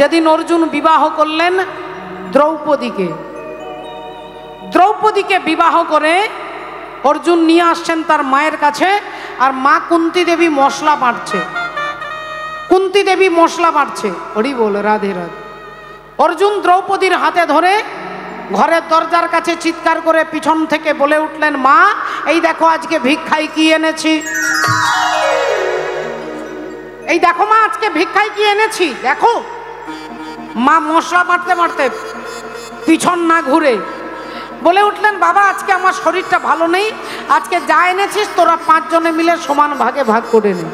যেদিন অর্জুন বিবাহ করলেন দ্রৌপদীকে, দ্রৌপদীকে বিবাহ করে অর্জুন নিয়ে আসছেন তার মায়ের কাছে। আর মা কুন্তী দেবী মশলা বাটছে, কুন্তী দেবী মশলা বাটছে। হরি বল, রাধে রাধে। অর্জুন দ্রৌপদীর হাতে ধরে ঘরের দরজার কাছে চিৎকার করে পিছন থেকে বলে উঠলেন, মা এই দেখো আজকে ভিক্ষায় কি এনেছি, এই দেখো মা আজকে ভিক্ষায় কি এনেছি দেখো। মা মশলা বাটতে বাটতে পিছন না ঘুরে বলে উঠলেন, বাবা আজকে আমার শরীরটা ভালো নেই, আজকে যা এনেছিস তোরা 5 জনে মিলে সমান ভাগে ভাগ করে নে।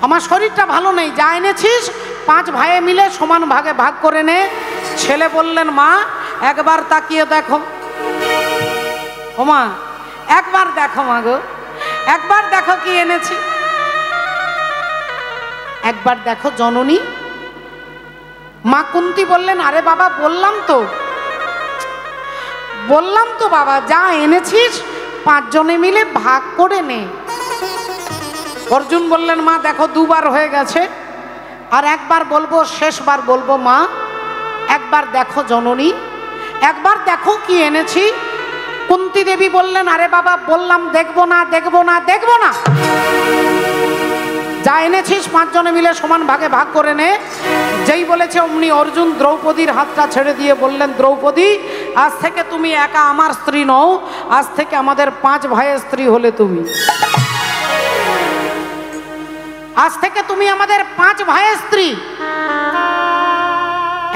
আমার শরীরটা ভালো নেই, যা এনেছিস 5 ভাইয়ে মিলে সমান ভাগে ভাগ করে নে। ছেলে বললেন, মা একবার তাকিয়ে দেখো। ও মা একবার দেখো, মা গো একবার দেখো কি এনেছি, একবার দেখো জননী। মা কুন্তী বললেন, আরে বাবা বললাম তো বাবা, যা এনেছিস 5 জনে মিলে ভাগ করে নে। অর্জুন বললেন, মা দেখো 2 বার হয়ে গেছে, আর একবার বলবো, শেষবার বলবো, মা একবার দেখো জননী, একবার দেখো কি এনেছি। কুন্তী দেবী বললেন, আরে বাবা বললাম দেখবো না দেখবো না দেখবো না, যা এনেছিস 5 জনে মিলে সমান ভাগে ভাগ করে নে। যেই বলেছে অমনি অর্জুন দ্রৌপদীর হাতটা ছেড়ে দিয়ে বললেন, দ্রৌপদী আজ থেকে তুমি একা আমার স্ত্রী নও, আজ থেকে আমাদের 5 ভাইয়ের স্ত্রী হলে তুমি। আজ থেকে তুমি আমাদের 5 ভাইয়ের স্ত্রী,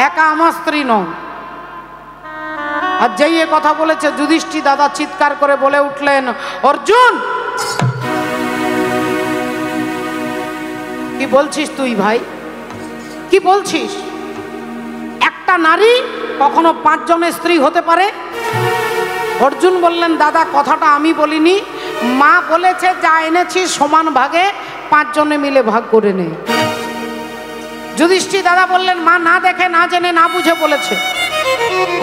একা আমার স্ত্রী নও। আর যেই এ কথা বলেছে যুধিষ্ঠির দাদা চিৎকার করে বলে উঠলেন, অর্জুন কি বলছিস তুই ভাই, কি বলছিস? একটা নারী কখনো 5 জনের স্ত্রী হতে পারে? অর্জুন বললেন, দাদা কথাটা আমি বলিনি, মা বলেছে যা এনেছিস সমান ভাগে 5 জনে মিলে ভাগ করে নে। যুধিষ্ঠির দাদা বললেন, মা না দেখে না জেনে না বুঝে বলেছে।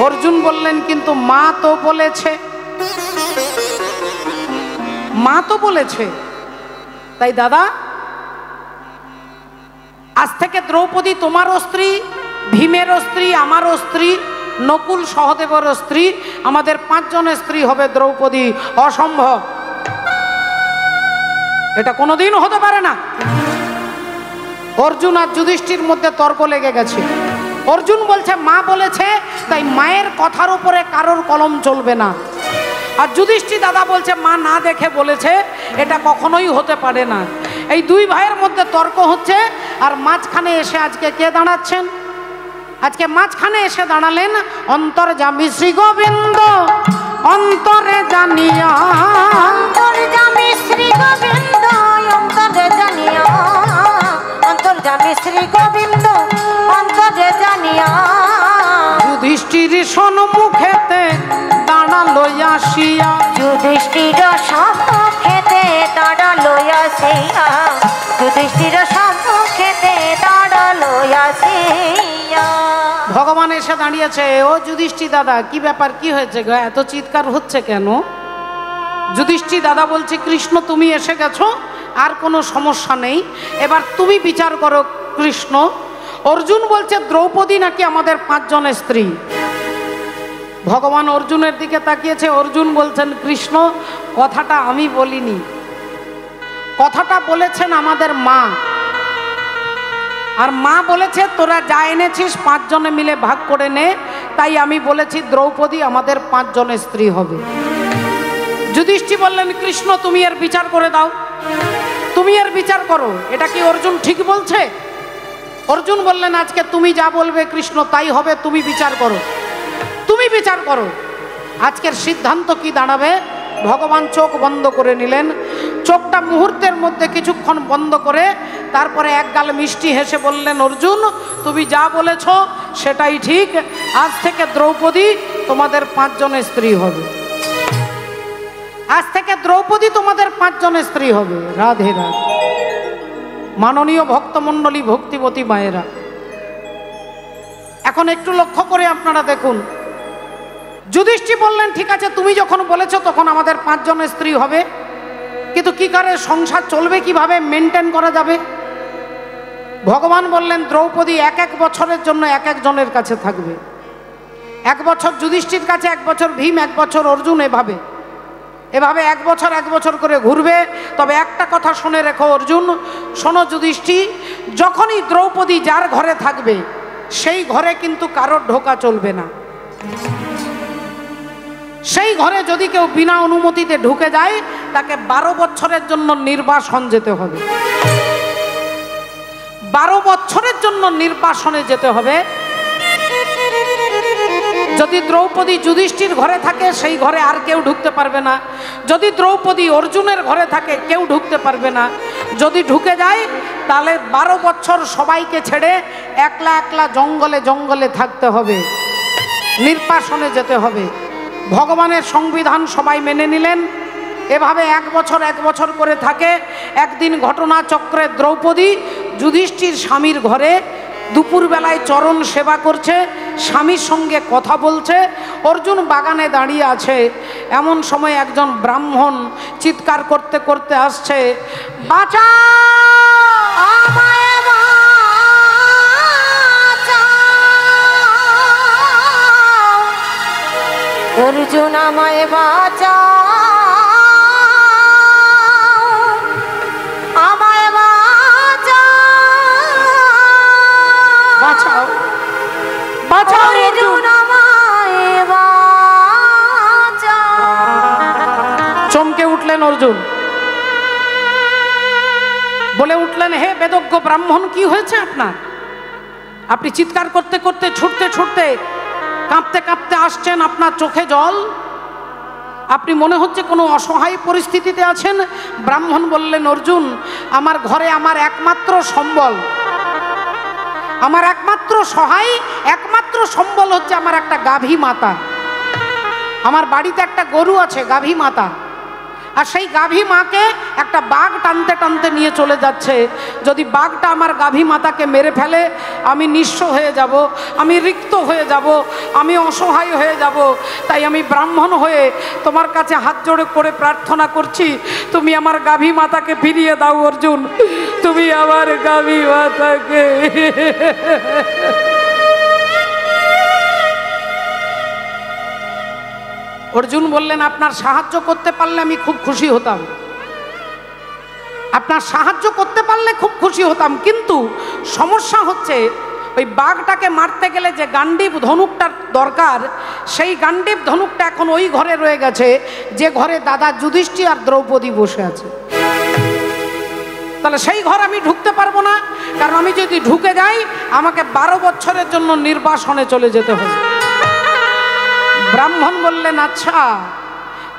অর্জুন বললেন, কিন্তু মা তো বলেছে, মা তো বলেছে। তাই দাদা আজ থেকে দ্রৌপদী তোমারও স্ত্রী, ভীমেরও স্ত্রী, আমারও স্ত্রী, নকুল সহদেবেরও স্ত্রী, আমাদের 5 জনের স্ত্রী হবে দ্রৌপদী। অসম্ভব, এটা কোনোদিন হতে পারে না। অর্জুন আর যুধিষ্ঠির মধ্যে তর্ক লেগে গেছে। অর্জুন বলছে মা বলেছে, তাই মায়ের কথার উপরে কারোর কলম চলবে না। আর যুধিষ্ঠির দাদা বলছে মা না দেখে বলেছে, এটা কখনোই হতে পারে না। এই 2 ভাইয়ের মধ্যে তর্ক হচ্ছে। আর মাঝখানে এসে আজকে কে দাঁড়াচ্ছেন? আজকে মাঝখানে এসে দাঁড়ালেন অন্তর্যামী শ্রী গোবিন্দ। অন্তরে জানিয়া, অন্তর্যামী শ্রী গোবিন্দ, অন্তরে জানিয়া, অন্তর্যামী শ্রী গোবিন্দ, অন্তরে জানিয়া। যুধিষ্ঠির সম্মুখেতে দাঁড়ালো আসিয়া, যুধিষ্ঠির সম্মুখেতে দাঁড়ালো আসিয়া, যুধিষ্ঠির সম্মুখেতে দাঁড়ালো আসিয়া। ভগবান এসে দাঁড়িয়েছে। ও যুধিষ্ঠির দাদা কি ব্যাপার, কি হয়েছে গো, এত চিৎকার হচ্ছে কেন? যুধিষ্ঠির দাদা বলছে, কৃষ্ণ তুমি এসে গেছো, আর কোনো সমস্যা নেই, এবার তুমি বিচার করো কৃষ্ণ। অর্জুন বলছে দ্রৌপদী নাকি আমাদের 5 জনের স্ত্রী। ভগবান অর্জুনের দিকে তাকিয়েছে। অর্জুন বলছেন, কৃষ্ণ কথাটা আমি বলিনি, কথাটা বলেছেন আমাদের মা। আর মা বলেছে তোরা যা এনেছিস 5 জনে মিলে ভাগ করে নে, তাই আমি বলেছি দ্রৌপদী আমাদের 5 জনের স্ত্রী হবে। যুধিষ্ঠির বললেন, কৃষ্ণ তুমি এর বিচার করে দাও, তুমি এর বিচার করো, এটা কি অর্জুন ঠিক বলছে? অর্জুন বললেন, আজকে তুমি যা বলবে কৃষ্ণ তাই হবে, তুমি বিচার করো, তুমি বিচার করো। আজকের সিদ্ধান্ত কি দাঁড়াবে? ভগবান চোখ বন্ধ করে নিলেন। চোখটা মুহূর্তের মধ্যে কিছুক্ষণ বন্ধ করে তারপরে এক গাল মিষ্টি হেসে বললেন, অর্জুন তুমি যা বলেছ সেটাই ঠিক, আজ থেকে দ্রৌপদী তোমাদের 5 জনের স্ত্রী হবে। আজ থেকে দ্রৌপদী তোমাদের 5 জনের স্ত্রী হবে। রাধে রাধে। মাননীয় ভক্তমণ্ডলী, ভক্তিবতী মায়েরা, এখন একটু লক্ষ্য করে আপনারা দেখুন। যুধিষ্ঠির বললেন, ঠিক আছে তুমি যখন বলেছো তখন আমাদের 5 জনের স্ত্রী হবে, কিন্তু কি করে সংসার চলবে, কিভাবে মেনটেন করা যাবে? ভগবান বললেন দ্রৌপদী এক এক বছরের জন্য এক একজনের কাছে থাকবে। এক বছর যুধিষ্ঠির কাছে, এক বছর ভীম, এক বছর অর্জুন, এভাবে এক বছর করে ঘুরবে। তবে একটা কথা শুনে রেখো অর্জুন, শোনো যুধিষ্ঠির, যখনই দ্রৌপদী যার ঘরে থাকবে সেই ঘরে কিন্তু কারোর ঢোকা চলবে না। সেই ঘরে যদি কেউ বিনা অনুমতিতে ঢুকে যায় তাকে 12 বছরের জন্য নির্বাসন যেতে হবে। 12 বছরের জন্য নির্বাসনে যেতে হবে। যদি দ্রৌপদী যুধিষ্ঠির ঘরে থাকে সেই ঘরে আর কেউ ঢুকতে পারবে না। যদি দ্রৌপদী অর্জুনের ঘরে থাকে কেউ ঢুকতে পারবে না। যদি ঢুকে যায় তাহলে 12 বছর সবাইকে ছেড়ে একলা একলা জঙ্গলে জঙ্গলে থাকতে হবে, নির্বাসনে যেতে হবে। ভগবানের সংবিধান সবাই মেনে নিলেন। এভাবে এক বছর করে থাকে। একদিন ঘটনাচক্রে দ্রৌপদী যুধিষ্ঠির স্বামীর ঘরে দুপুরবেলায় চরণ সেবা করছে, স্বামীর সঙ্গে কথা বলছে। অর্জুন বাগানে দাঁড়িয়ে আছে। এমন সময় একজন ব্রাহ্মণ চিৎকার করতে করতে আসছে, বাঁচা আমায় বাঁচাও, অর্জুন আমায় বাঁচাও, আমায় বাঁচাও, বাঁচাও অর্জুন আমায় বাঁচাও। চমকে উঠলেন অর্জুন, বলে উঠলেন, হে বেদজ্ঞ ব্রাহ্মণ, কি হয়েছে আপনার? আপনি চিৎকার করতে করতে, ছুটতে ছুটতে, কাঁপতে কাঁপতে আসছেন, আপনার চোখে জল, আপনি মনে হচ্ছে কোনো অসহায় পরিস্থিতিতে আছেন। ব্রাহ্মণ বললেন, অর্জুন, আমার ঘরে আমার একমাত্র সম্বল, আমার একমাত্র সহায়, একমাত্র সম্বল হচ্ছে আমার একটা গাভী মাতা। আমার বাড়িতে একটা গরু আছে, গাভী মাতা, আর সেই গাভী মাকে একটা বাঘ টানতে টানতে নিয়ে চলে যাচ্ছে। যদি বাঘটা আমার গাভী মাতাকে মেরে ফেলে আমি নিঃস্ব হয়ে যাব, আমি রিক্ত হয়ে যাব, আমি অসহায় হয়ে যাব। তাই আমি ব্রাহ্মণ হয়ে তোমার কাছে হাত জোড়ে করে প্রার্থনা করছি, তুমি আমার গাভী মাতাকে ফিরিয়ে দাও অর্জুন, তুমি আমার গাভী মাতাকে। অর্জুন বললেন, আপনার সাহায্য করতে পারলে আমি খুব খুশি হতাম, আপনার সাহায্য করতে পারলে খুব খুশি হতাম, কিন্তু সমস্যা হচ্ছে ওই বাঘটাকে মারতে গেলে যে গান্ডীব ধনুকটার দরকার, সেই গান্ডীব ধনুকটা এখন ওই ঘরে রয়ে গেছে যে ঘরে দাদা যুধিষ্ঠির আর দ্রৌপদী বসে আছে। তাহলে সেই ঘর আমি ঢুকতে পারবো না, কারণ আমি যদি ঢুকে যাই আমাকে 12 বছরের জন্য নির্বাসনে চলে যেতে হবে। ব্রাহ্মণ বললেন, আচ্ছা,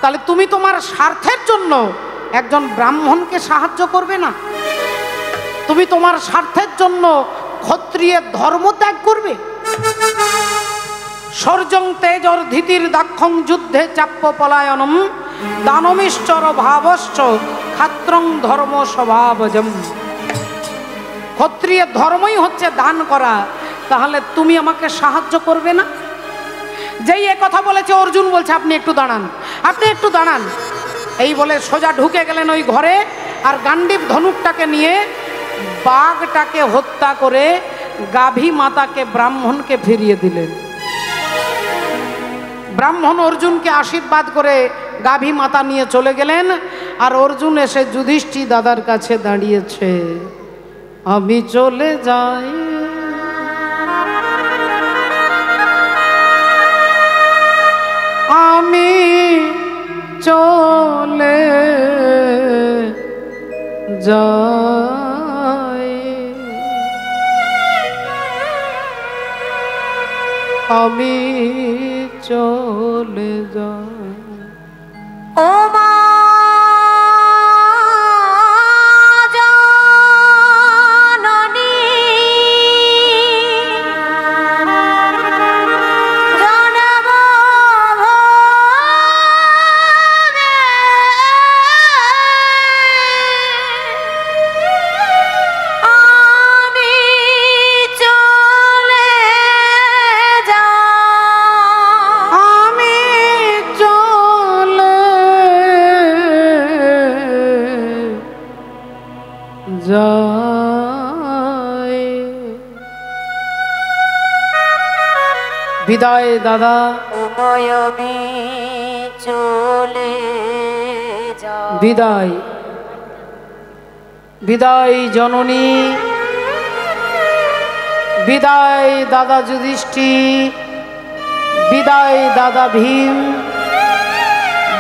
তাহলে তুমি তোমার স্বার্থের জন্য একজন ব্রাহ্মণকে সাহায্য করবে না? তুমি তোমার স্বার্থের জন্য ক্ষত্রিয়ের ধর্ম ত্যাগ করবে? সর্জং তেজর ধীতির দাক্ষং যুদ্ধে চাপ্য পলায়নম দানমিশ্চর ভাবশ্চ ক্ষাত্রং ধর্ম স্বভাবজম। ক্ষত্রিয়ের ধর্মই হচ্ছে দান করা, তাহলে তুমি আমাকে সাহায্য করবে না? যেই এ কথা বলেছে অর্জুন বলছে, আপনি একটু দাঁড়ান, আপনি একটু দাঁড়ান। এই বলে সোজা ঢুকে গেলেন ওই ঘরে, আর গান্ডীব ধনুকটাকে নিয়ে বাঘটাকে হত্যা করে গাভী মাতাকে ব্রাহ্মণকে ফিরিয়ে দিলেন। ব্রাহ্মণ অর্জুনকে আশীর্বাদ করে গাভী মাতা নিয়ে চলে গেলেন। আর অর্জুন এসে যুধিষ্ঠির দাদার কাছে দাঁড়িয়েছে, আমি চলে যাই, আমি চলে যাই, আমি চলে যাই। ও মা বিদায় দাদা। উময় আমি চলে যাই। বিদায় বিদায় জননী, বিদায় দাদা যুধিষ্ঠির, বিদায় দাদা ভীম।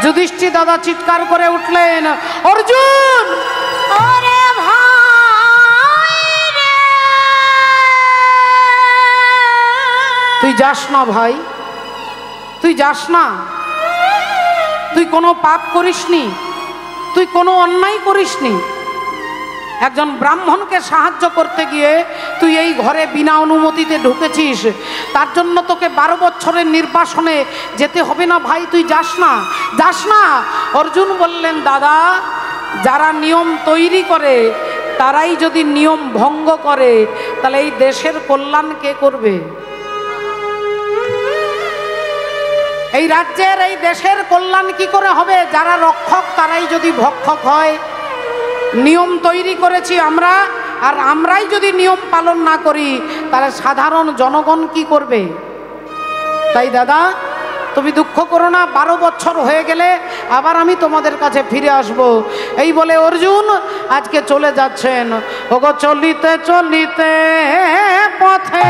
যুধিষ্ঠির দাদা চিৎকার করে উঠলেন, অর্জুন! ওরে ভাই রে, তুই যাস না ভাই, তুই যাস না। তুই কোনো পাপ করিসনি, তুই কোনো অন্যায় করিসনি। একজন ব্রাহ্মণকে সাহায্য করতে গিয়ে তুই এই ঘরে বিনা অনুমতিতে ঢুকেছিস, তার জন্য তোকে 12 বছরের নির্বাসনে যেতে হবে না ভাই, তুই যাস না, যাস না। অর্জুন বললেন, দাদা, যারা নিয়ম তৈরি করে তারাই যদি নিয়ম ভঙ্গ করে, তাহলে এই দেশের কল্যাণ কে করবে? এই রাজ্যের, এই দেশের কল্যাণ কি করে হবে? যারা রক্ষক তারাই যদি ভক্ষক হয়। নিয়ম তৈরি করেছি আমরা, আর আমরাই যদি নিয়ম পালন না করি, তাহলে সাধারণ জনগণ কি করবে? তাই দাদা, তুমি দুঃখ করো না, 12 বছর হয়ে গেলে আবার আমি তোমাদের কাছে ফিরে আসব। এই বলে অর্জুন আজকে চলে যাচ্ছেন। ওগো চলিতে চলিতে পথে,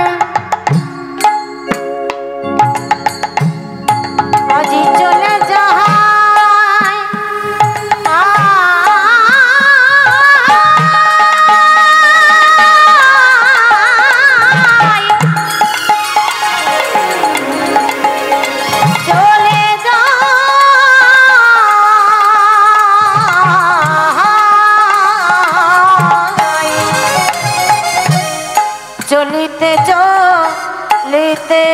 আজি চলে যাই। চলিতে চলিতে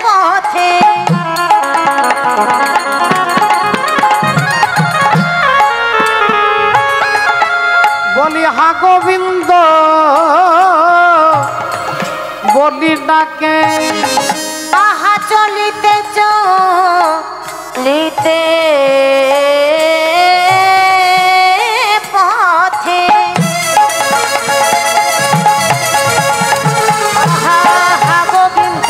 পথে, বলি হা গোবিন্দ বলি ডাকে, আহা চলিতে চলিতে পথে, আহা গোবিন্দ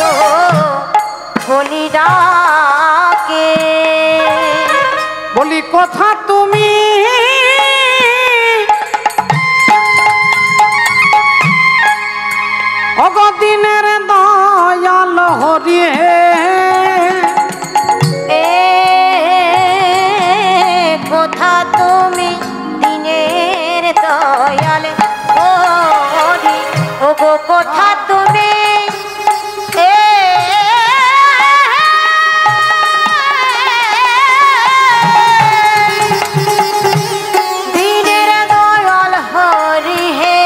বলি ডাকে। বলি কথা তুমি অগদিনের দয়াল হরি হে, এ কথা তুমি দিনের দয়াল হরি, ওগো কথা তুমি এ দিনের দয়াল হরি হে,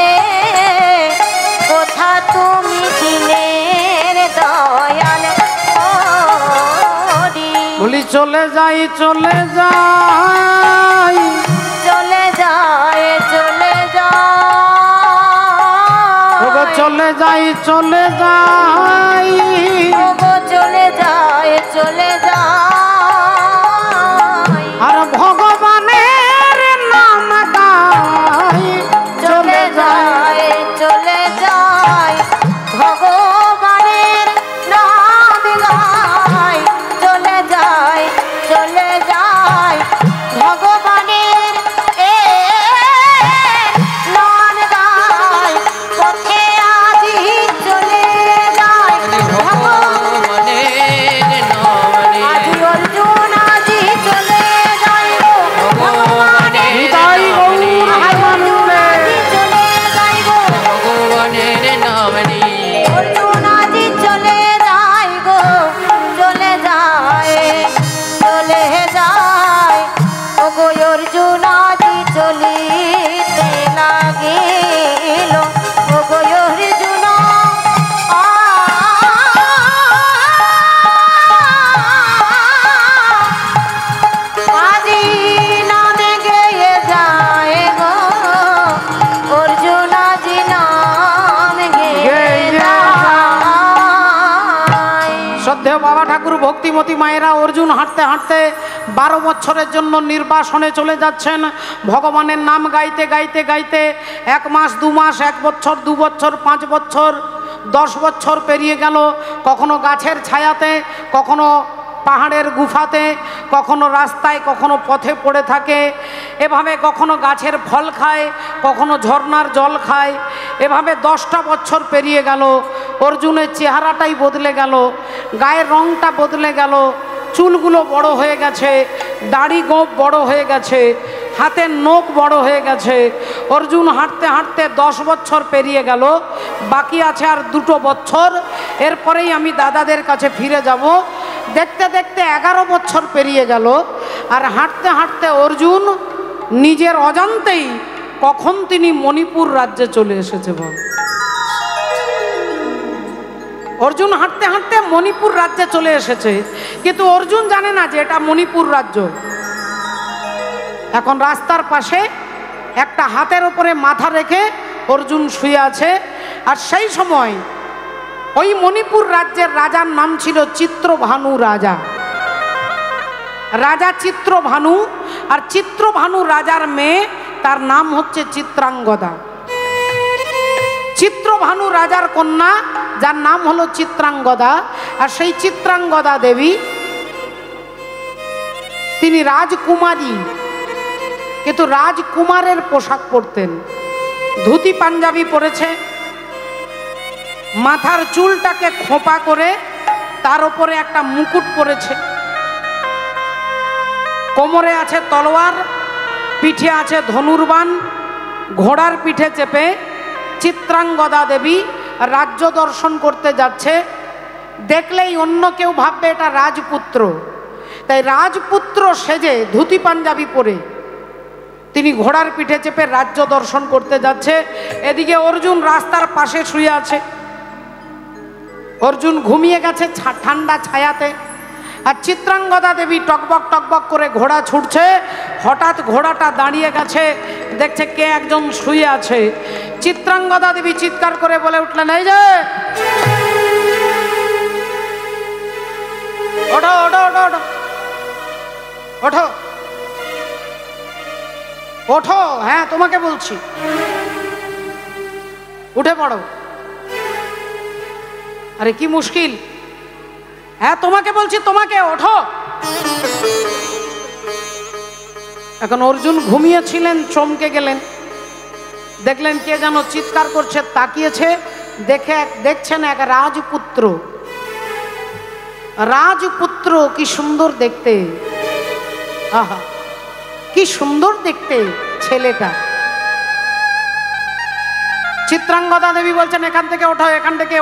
কথা তুমি দিনের দয়াল হরি। বলি চলে যাই চলে যাই, চলে যায় চলে যায়, ওগো চলে যাই চলে যাই, ওগো চলে যায় চলে যায়, আর ভগবানের নাম গাই চলে যায় চলে যায়, ভগবানের নাম গায়, চলে যায় চলে যায়, ভগবানের নাম গায়, পথে আজি চলে যায়, আজি অর্জুন আজি চলে যায় গো, ভগবানের হৃদয় গৌর অর্জুন আজি চলে যায় গো, অর্জুন আজি চলে যায় গো, চলে যায় চলে যায়, ওগো অর্জুন আজি চলিতে লাগিল, ওগো অর্জুন আজি নামে গেয়ে যায় গো, অর্জুন আজি নাম গেয়ে যায়। শ্রদ্ধেয় বাবা ঠাকুর ভক্তিমতী মায়েরা, অর্জুন হাঁটতে হাঁটতে 12 বছরের জন্য নির্বাসনে চলে যাচ্ছেন। ভগবানের নাম গাইতে গাইতে গাইতে 1 মাস 2 মাস, 1 বছর 2 বছর 5 বছর 10 বছর পেরিয়ে গেল। কখনো গাছের ছায়াতে, কখনো পাহাড়ের গুফাতে, কখনো রাস্তায়, কখনো পথে পড়ে থাকে। এভাবে কখনো গাছের ফল খায়, কখনো ঝর্ণার জল খায়। এভাবে 10টা বছর পেরিয়ে গেল। অর্জুনের চেহারাটাই বদলে গেল, গায়ের রংটা বদলে গেল, চুলগুলো বড় হয়ে গেছে, দাড়ি গোঁফ বড় হয়ে গেছে, হাতের নখ বড় হয়ে গেছে। অর্জুন হাঁটতে হাঁটতে 10 বছর পেরিয়ে গেল, বাকি আছে আর 2 বছর। এরপরেই আমি দাদাদের কাছে ফিরে যাব। দেখতে দেখতে 11 বছর পেরিয়ে গেল, আর হাঁটতে হাঁটতে অর্জুন নিজের অজান্তেই কখন তিনি মণিপুর রাজ্যে চলে এসেছে। বল, অর্জুন হাঁটতে হাঁটতে মণিপুর রাজ্যে চলে এসেছে, কিন্তু অর্জুন জানে না যে এটা মণিপুর রাজ্য। এখন রাস্তার পাশে একটা হাতের উপরে মাথা রেখে অর্জুন শুয়ে আছে। আর সেই সময় ওই মণিপুর রাজ্যের রাজার নাম ছিল চিত্রভানু রাজা। রাজা চিত্রভানু, আর চিত্রভানু রাজার মেয়ে, তার নাম হচ্ছে চিত্রাঙ্গদা। চিত্রভানু রাজার কন্যা, যার নাম হলো চিত্রাঙ্গদা। আর সেই চিত্রাঙ্গদা দেবী তিনি রাজকুমারী, কিন্তু রাজকুমারের পোশাক পরতেন। ধুতি পাঞ্জাবি পরেছে, মাথার চুলটাকে খোঁপা করে তার উপরে একটা মুকুট পরেছে, কোমরে আছে তলোয়ার, পিঠে আছে ধনুর্বাণ, ঘোড়ার পিঠে চেপে চিত্রাঙ্গদা দেবী রাজ্য দর্শন করতে যাচ্ছে। দেখলেই অন্য কেউ ভাববে এটা রাজপুত্র, তাই রাজপুত্র সেজে ধুতি পাঞ্জাবি পরে তিনি ঘোড়ার পিঠে চেপে রাজ্য দর্শন করতে যাচ্ছে। এদিকে অর্জুন রাস্তার পাশে শুয়ে আছে। অর্জুন ঘুমিয়ে গেছে ঠান্ডা ছায়াতে, আর চিত্রাঙ্গদা দেবী টকবক টকবক করে ঘোড়া ছুটছে। হঠাৎ ঘোড়াটা দাঁড়িয়ে গেছে, দেখছে কে একজন শুয়ে আছে। চিত্রাঙ্গদা দেবী চিৎকার করে বলে উঠলেন, এই যে ওঠো ওঠো ওঠো ওঠো ওঠো ওঠো, হ্যাঁ তোমাকে বলছি, উঠে পড়ো। আরে কি মুশকিল, হ্যাঁ তোমাকে বলছি, তোমাকে ওঠো। এখন অর্জুন ঘুমিয়েছিলেন, চমকে গেলেন, দেখলেন কে যেন চিৎকার করছে, তাকিয়েছে, দেখছেন এক রাজপুত্র। রাজপুত্র কি সুন্দর দেখতে, আহা কি সুন্দর দেখতে ছেলেটা। চিত্রাঙ্গদা দেবী বলছেন, এখান থেকে ওঠো, এখান থেকে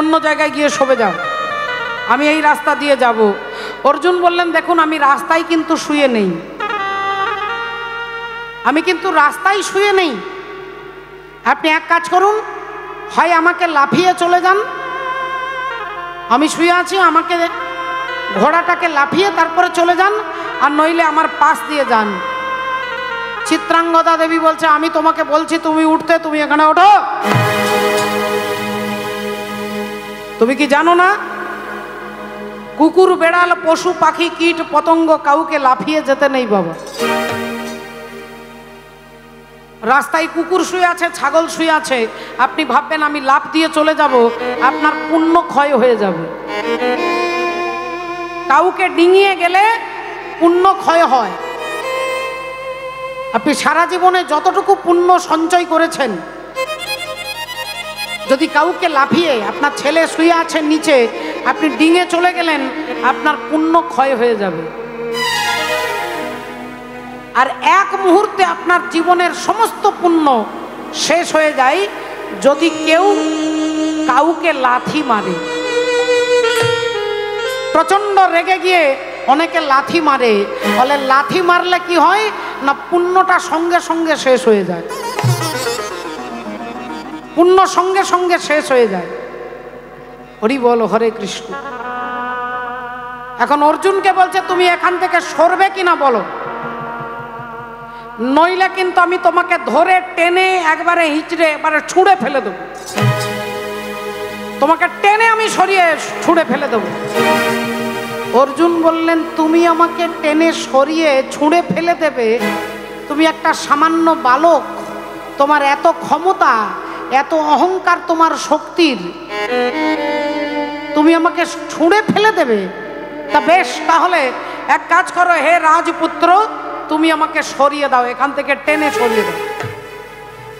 অন্য জায়গায় গিয়ে শোবে যাও, আমি এই রাস্তা দিয়ে যাব। অর্জুন বললেন, দেখুন আমি রাস্তায় কিন্তু শুয়ে নেই, আমি কিন্তু রাস্তায় শুয়ে নেই। আপনি এক কাজ করুন, হয় আমাকে লাফিয়ে চলে যান, আমি শুয়ে আছি, আমাকে ঘোড়াটাকে লাফিয়ে তারপরে চলে যান, আর নইলে আমার পাশ দিয়ে যান। চিত্রাঙ্গদা দেবী বলছে, আমি তোমাকে বলছি তুমি উঠতে, তুমি এখানে ওঠো। তুমি কি জানো না, কুকুর বেড়াল পশু পাখি কীট পতঙ্গ কাউকে লাফিয়ে যেতে নেই বাবা। রাস্তায় কুকুর শুয়ে আছে, ছাগল শুয়ে আছে, আপনি ভাববেন আমি লাফ দিয়ে চলে যাব, আপনার পুণ্য ক্ষয় হয়ে যাবে। কাউকে ডিঙিয়ে গেলে পুণ্য ক্ষয় হয়। আপনি সারা জীবনে যতটুকু পুণ্য সঞ্চয় করেছেন, যদি কাউকে লাফিয়ে, আপনার ছেলে শুয়ে আছেন নিচে, আপনি ডিঙে চলে গেলেন, আপনার পুণ্য ক্ষয় হয়ে যাবে। আর এক মুহূর্তে আপনার জীবনের সমস্ত পুণ্য শেষ হয়ে যায় যদি কেউ কাউকে লাথি মারে। প্রচন্ড রেগে গিয়ে অনেকে লাথি মারে, বলে লাথি মারলে কি হয় না, পুণ্যটা সঙ্গে সঙ্গে শেষ হয়ে যায়, পুণ্য সঙ্গে সঙ্গে শেষ হয়ে যায়। হরি বল, হরে কৃষ্ণ। এখন অর্জুনকে বলছে, তুমি এখান থেকে সরবে কিনা বলো, নইলে কিন্তু আমি তোমাকে ধরে টেনে একবারে হিঁচড়ে একবারে ছুঁড়ে ফেলে দেবো, তোমাকে টেনে আমি সরিয়ে ছুঁড়ে ফেলে দেবো। অর্জুন বললেন, তুমি আমাকে টেনে সরিয়ে ছুঁড়ে ফেলে দেবে? তুমি একটা সামান্য বালক, তোমার এত ক্ষমতা, এত অহংকার তোমার শক্তির, তুমি আমাকে ছুঁড়ে ফেলে দেবে? তা বেশ, তাহলে এক কাজ করো, হে রাজপুত্র, তুমি আমাকে সরিয়ে দাও, এখান থেকে টেনে সরিয়ে দাও।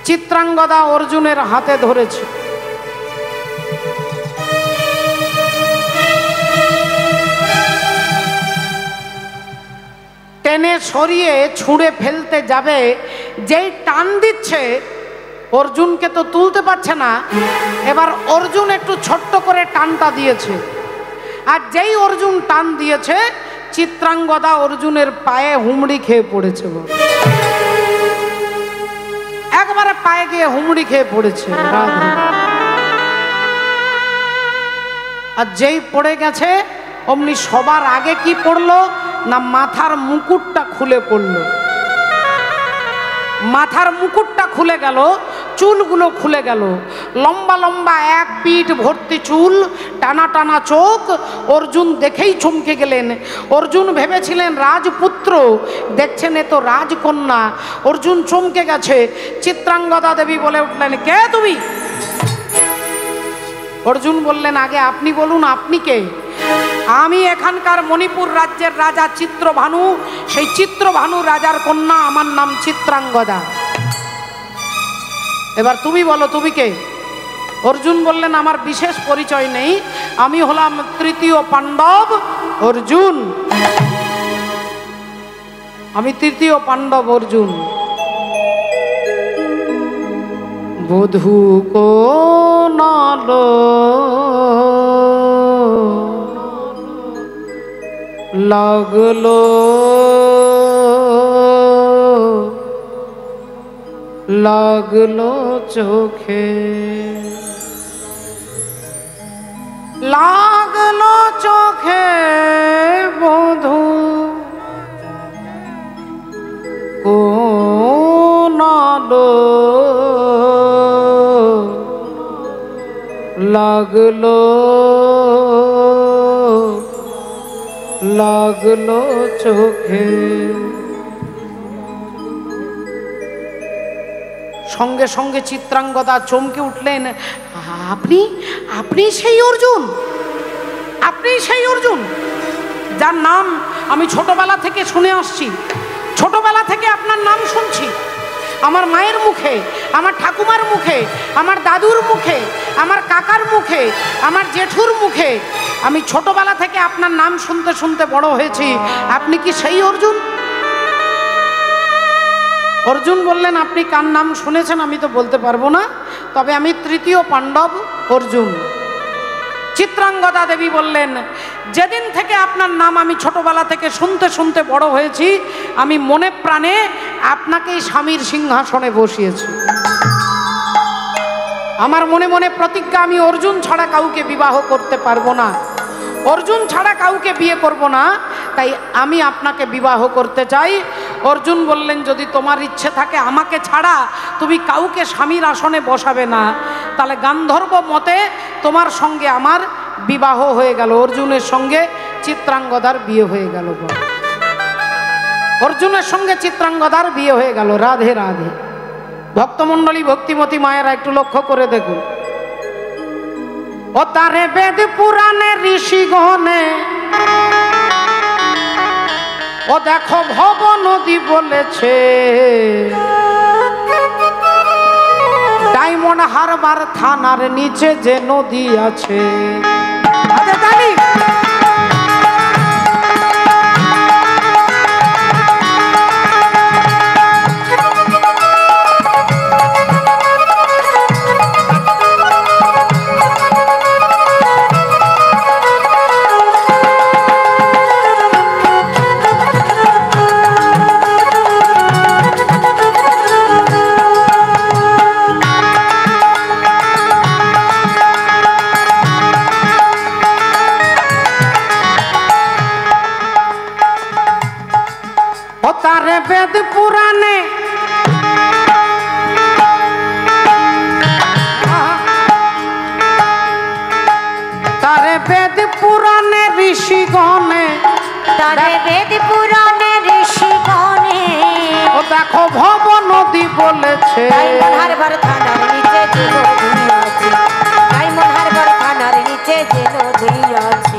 চিত্রাঙ্গদা অর্জুনের হাতে ধরেছে। টেনে সরিয়ে ছুঁড়ে ফেলতে যাবে, যেই টান দিচ্ছে, অর্জুনকে তো তুলতে পারছে না। এবার অর্জুন একটু ছোট্ট করে টানটা দিয়েছে, আর যেই অর্জুন টান দিয়েছে, চিত্রাঙ্গদা অর্জুনের পায়ে হুমড়ি খেয়ে পড়েছে। একবারে পায়ে গিয়ে হুমড়ি খেয়ে পড়েছে। আর যেই পড়ে গেছে, অমনি সবার আগে কি পড়লো না, মাথার মুকুটটা খুলে পড়লো। মাথার মুকুটটা খুলে গেল, চুলগুলো খুলে গেল, লম্বা লম্বা এক পিঠ ভর্তি চুল, টানা টানা চোখ। অর্জুন দেখেই চমকে গেলেন। অর্জুন ভেবেছিলেন রাজপুত্র, দেখছেন এ তো রাজকন্যা। অর্জুন চমকে গেছে। চিত্রাঙ্গদা দেবী বলে উঠলেন, কে তুমি? অর্জুন বললেন, আগে আপনি বলুন, আপনি কে? আমি এখানকার মণিপুর রাজ্যের রাজা চিত্রভানু, সেই চিত্রভানু রাজার কন্যা, আমার নাম চিত্রাঙ্গদা। এবার তুমি বলো, তুমি কে? অর্জুন বললেন, আমার বিশেষ পরিচয় নেই, আমি হলাম তৃতীয় পাণ্ডব অর্জুন। আমি তৃতীয় পাণ্ডব অর্জুন। বধূ কোনাল লাগলো, লাগলো চোখে, লাগলো চোখে বধূ কোনালো, লাগলো, লাগলো চোখে। সঙ্গে সঙ্গে চিত্রাঙ্গদা চমকে উঠলেন, আপনি আপনি সেই অর্জুন? আপনি সেই অর্জুন যার নাম আমি ছোটবেলা থেকে শুনে আসছি? ছোটবেলা থেকে আপনার নাম শুনছি, আমার মায়ের মুখে, আমার ঠাকুমার মুখে, আমার দাদুর মুখে, আমার কাকার মুখে, আমার জেঠুর মুখে। আমি ছোটবেলা থেকে আপনার নাম শুনতে শুনতে বড় হয়েছি। আপনি কি সেই অর্জুন? অর্জুন বললেন, আপনি কার নাম শুনেছেন আমি তো বলতে পারবো না, তবে আমি তৃতীয় পাণ্ডব অর্জুন। চিত্রাঙ্গদা দেবী বললেন, যেদিন থেকে আপনার নাম আমি ছোটবেলা থেকে শুনতে শুনতে বড় হয়েছি, আমি মনে প্রাণে আপনাকেই স্বামীর সিংহাসনে বসিয়েছি। আমার মনে মনে প্রতিজ্ঞা, আমি অর্জুন ছাড়া কাউকে বিবাহ করতে পারবো না, অর্জুন ছাড়া কাউকে বিয়ে করব না, তাই আমি আপনাকে বিবাহ করতে চাই। অর্জুন বললেন, যদি তোমার ইচ্ছে থাকে আমাকে ছাড়া তুমি কাউকে স্বামীর আসনে বসাবে না, তাহলে গান্ধর্ব মতে তোমার সঙ্গে আমার বিবাহ হয়ে গেল। অর্জুনের সঙ্গে চিত্রাঙ্গদার বিয়ে হয়ে গেল। অর্জুনের সঙ্গে চিত্রাঙ্গদার বিয়ে হয়ে গেল। রাধে রাধে। ভক্তমণ্ডলী, ভক্তিমতী মায়েরা একটু লক্ষ্য করে দেখুন। ও তারে বেদ পুরাণে ঋষিগণে, ও দেখো ভব নদী বলেছে, ডায়মন্ড হারবার থানার নিচে যে নদী আছে। বেদ পুরাণে ঋষিগণে ও দেখো ভব নদী বলেছে ডায়মন্ড হারবার থানার নিচে যে নদী আছে, ডায়মন্ড হারবার থানার নিচে যে নদী আছে।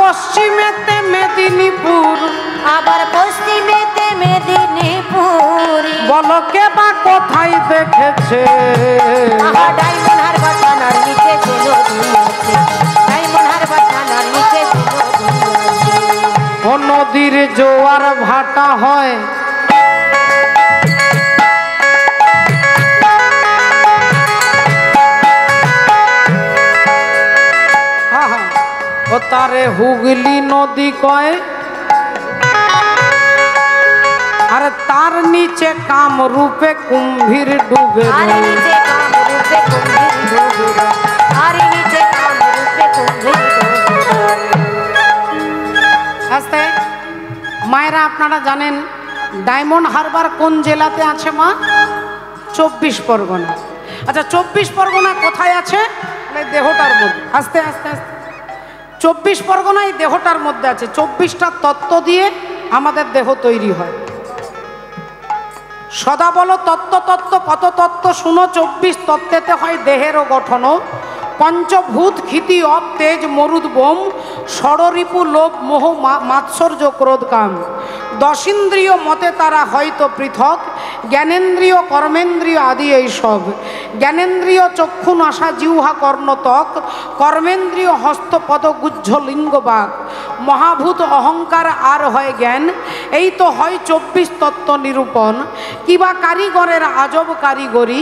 পশ্চিমেতে মেদিনীপুর, আবার পশ্চিমেতে মেদিনীপুর। বলো কে বা কোথায় দেখেছে ডায়মন্ড হারবার থানার নিচে যে নদী আছে, ডায়মন্ড হারবার থানার নিচে যে নদী আছে। ও নদীর জোয়ার ভাটা হয় ও তারে হুগলি নদী কয়, আর তার নিচে কামরূপে কুম্ভীর ডুবে আর নিচে কামরূপে কুম্ভীর ডুবে, আর নিচে কামরূপে কুম্ভীর ডুবে। আস্তে মায়েরা আপনারা জানেন ডায়মন্ড হারবার কোন জেলাতে আছে মা? 24 পরগনা। আচ্ছা 24 পরগনা কোথায় আছে? দেহটার মধ্যে। আস্তে আস্তে আস্তে 24 পরগনা এই দেহটার মধ্যে আছে। 24টা তত্ত্ব দিয়ে আমাদের দেহ তৈরি হয়। সদা বলো তত্ত্ব তত্ত্ব, কত তত্ত্ব শুনো। 24 তত্ত্বেতে হয় দেহেরও গঠনও। পঞ্চভূত ক্ষিতি অপ তেজ মরুদ বোম, ষড়রিপু লোভ মোহ মাৎসর্য ক্রোধ কাম। 10 ইন্দ্রিয় মতে তারা হয়তো পৃথক, জ্ঞানেন্দ্রিয় কর্মেন্দ্রিয় আদি এইসব। জ্ঞানেন্দ্রিয় চক্ষু নাসা জিহ্বা কর্ণতক, কর্মেন্দ্রিয় হস্তপদ গুজ্জ লিঙ্গ বাক। মহাভূত অহংকার আর হয় জ্ঞান, এই তো হয় 24 তত্ত্ব নিরূপণ। কিবা কারিগরের আজব কারিগরি,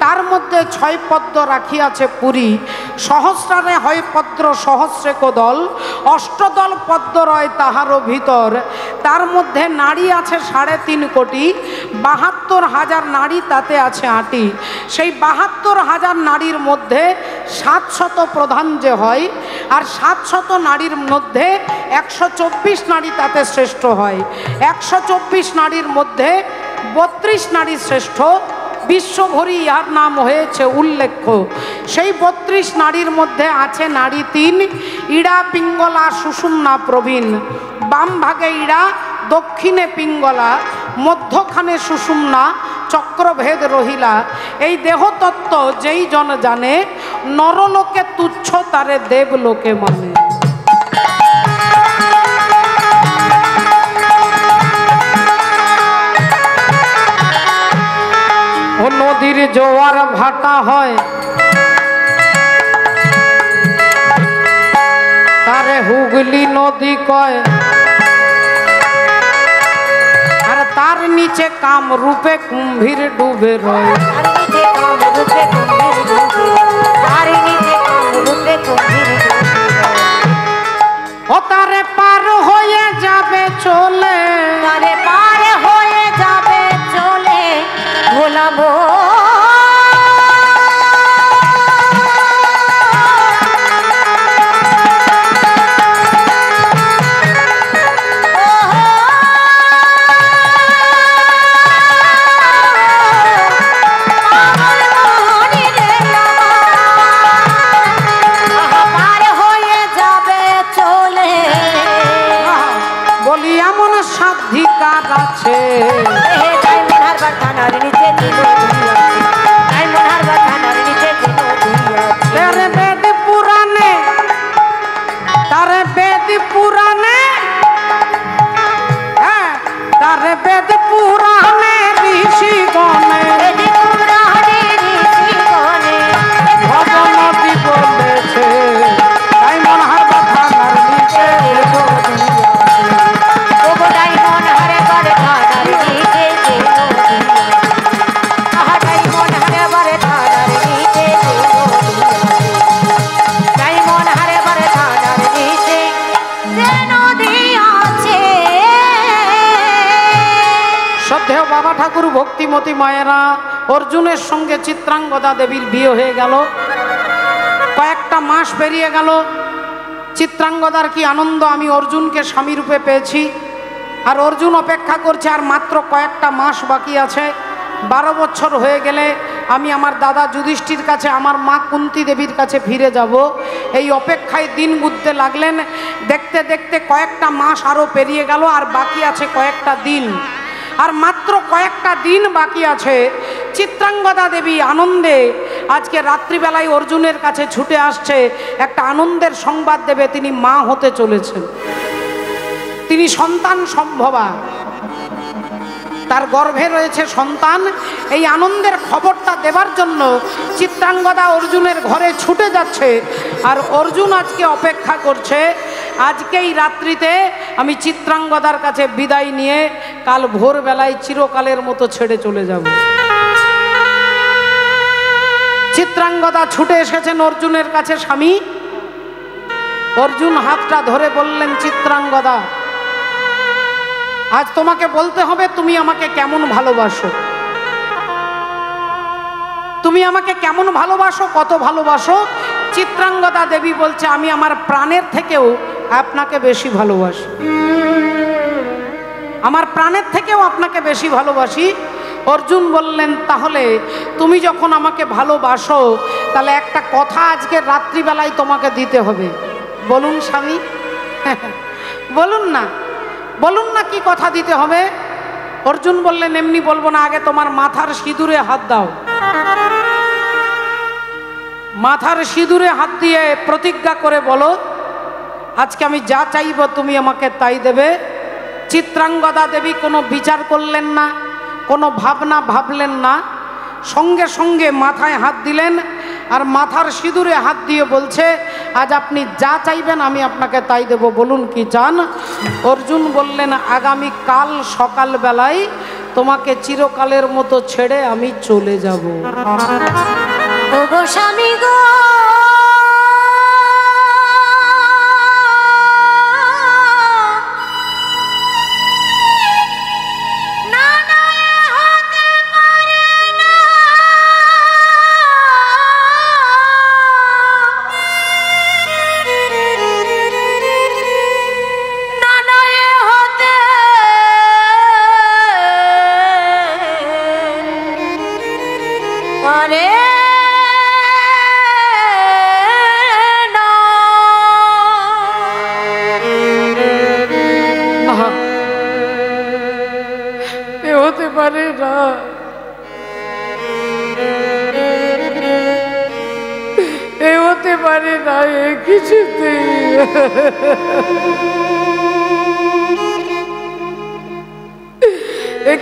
তার মধ্যে 6 পদ্ম রাখিয়াছে পুরী। সহস্রারে হয় পদ্ম সহস্রে কোদল, অষ্টদল পদ্ম রয় তাহারও ভিতর। তার মধ্যে নারী আছে 3.5 কোটি, 72,000 নারী তাতে আছে আঁটি। সেই 72,000 নারীর মধ্যে 700 প্রধান যে হয়, আর 700 নারীর মধ্যে 124 নারী তাতে শ্রেষ্ঠ হয়। 124 নারীর মধ্যে 32 নারী শ্রেষ্ঠ, বিশ্বভরি ইহার নাম হয়েছে উল্লেখ্য। সেই 32 নারীর মধ্যে আছে নারী 3, ইড়া পিঙ্গলা সুষুম্না প্রবীণ। বাম ভাগে ইড়া, দক্ষিণে পিঙ্গলা, মধ্যখানে সুষুম্না, চক্রভেদ রহিলা। এই দেহতত্ত্ব যেই জন জানে, নরলোকে তুচ্ছ তারে দেবলোকে মানে। ও নদীর জোয়ার ভাটা হয়, তারে হুগলি নদী কয়, আর তার নিচে কামরূপে কুম্ভীর ডুবে রয়। আর নিচে কামরূপে কুম্ভীর ডুবে, আর নিচে কামরূপে কুম্ভীর ডুবে। ও তারে পার হয়ে যাবে চলে, তারে পার হয়ে যাবে চলে, ভোলাবো বলি এমন সাধিকার আছে বাবা ঠাকুর ভক্তিমতী মায়েরা, অর্জুনের সঙ্গে চিত্রাঙ্গদা দেবীর বিয়ে হয়ে গেল। কয়েকটা মাস পেরিয়ে গেল। চিত্রাঙ্গদার কি আনন্দ, আমি অর্জুনকে স্বামী রূপে পেয়েছি। আর অর্জুন অপেক্ষা করছে আর মাত্র কয়েকটা মাস বাকি আছে। 12 বছর হয়ে গেলে আমি আমার দাদা যুধিষ্ঠির কাছে, আমার মা কুন্তী দেবীর কাছে ফিরে যাব। এই অপেক্ষায় দিন গুনতে লাগলেন। দেখতে দেখতে কয়েকটা মাস আরও পেরিয়ে গেল, আর বাকি আছে কয়েকটা দিন। আর মাত্র কয়েকটা দিন বাকি আছে। চিত্রাঙ্গদা দেবী আনন্দে আজকে রাত্রিবেলায় অর্জুনের কাছে ছুটে আসছে, একটা আনন্দের সংবাদ দেবে, তিনি মা হতে চলেছেন, তিনি সন্তান সম্ভবা, তার গর্ভে রয়েছে সন্তান। এই আনন্দের খবরটা দেবার জন্য চিত্রাঙ্গদা অর্জুনের ঘরে ছুটে যাচ্ছে। আর অর্জুন আজকে অপেক্ষা করছে, আজকেই রাত্রিতে আমি চিত্রাঙ্গদার কাছে বিদায় নিয়ে কাল ভোরবেলায় চিরকালের মতো ছেড়ে চলে যাব। চিত্রাঙ্গদা ছুটে এসেছেন অর্জুনের কাছে। স্বামী, অর্জুন হাতটা ধরে বললেন, চিত্রাঙ্গদা, আজ তোমাকে বলতে হবে তুমি আমাকে কেমন ভালোবাসো। তুমি আমাকে কেমন ভালোবাসো, কত ভালোবাসো। চিত্রাঙ্গদা দেবী বলছে, আমি আমার প্রাণের থেকেও আপনাকে বেশি ভালোবাসি, আমার প্রাণের থেকেও আপনাকে বেশি ভালোবাসি। অর্জুন বললেন, তাহলে তুমি যখন আমাকে ভালোবাসো, তাহলে একটা কথা আজকে রাত্রিবেলায় তোমাকে দিতে হবে। বলুন স্বামী, বলুন না, বলুন না কি কথা দিতে হবে। অর্জুন বললেন, এমনি বলবো না, আগে তোমার মাথার সিঁদুরে হাত দাও। মাথার সিঁদুরে হাত দিয়ে প্রতিজ্ঞা করে বলো, আজকে আমি যা চাইব তুমি আমাকে তাই দেবে। চিত্রাঙ্গদা দেবী কোনো বিচার করলেন না, কোনো ভাবনা ভাবলেন না, সঙ্গে সঙ্গে মাথায় হাত দিলেন আর মাথার সিঁদুরে হাত দিয়ে বলছে, আজ আপনি যা চাইবেন আমি আপনাকে তাই দেব। বলুন কি চান। অর্জুন বললেন, আগামী কাল সকালবেলায় তোমাকে চিরকালের মতো ছেড়ে আমি চলে যাব। ওগো স্বামী গো,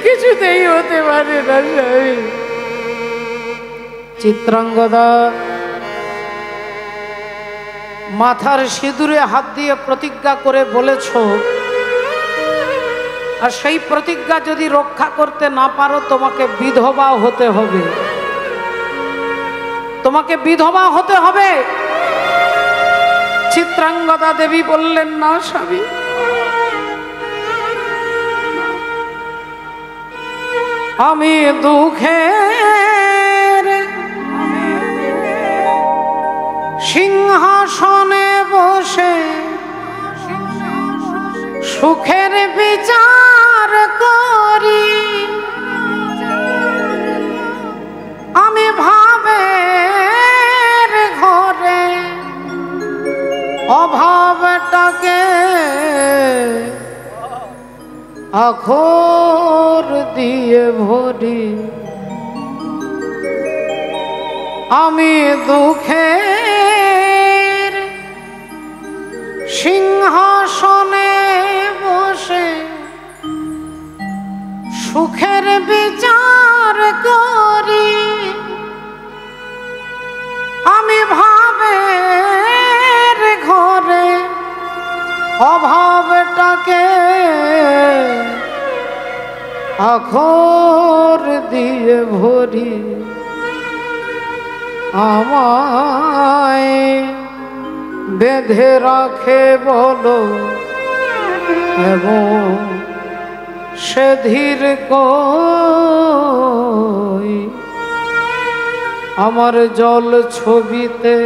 কিছুতেই হতে পারে না। চিত্রাঙ্গদা মাথার সিঁদুরে হাত দিয়ে প্রতিজ্ঞা করে বলেছ, আর সেই প্রতিজ্ঞা যদি রক্ষা করতে না পারো তোমাকে বিধবা হতে হবে, তোমাকে বিধবা হতে হবে। চিত্রাঙ্গদা দেবী বললেন, না স্বামী, আমি দুঃখের সিংহাসনে বসে সুখের বিচার করি, আমি ভাবের ঘরে অভাবটাকে আখর দিয়ে ভরি, আমি দুঃখের সিংহাসনে বসে সুখের বিচার করি, আমি ভাবের ঘরে অভাবটাকে আখর দিয়ে ভরি, আমায় বেঁধে রাখে বলো এবং সে ধীর কই আমার জল ছবিতে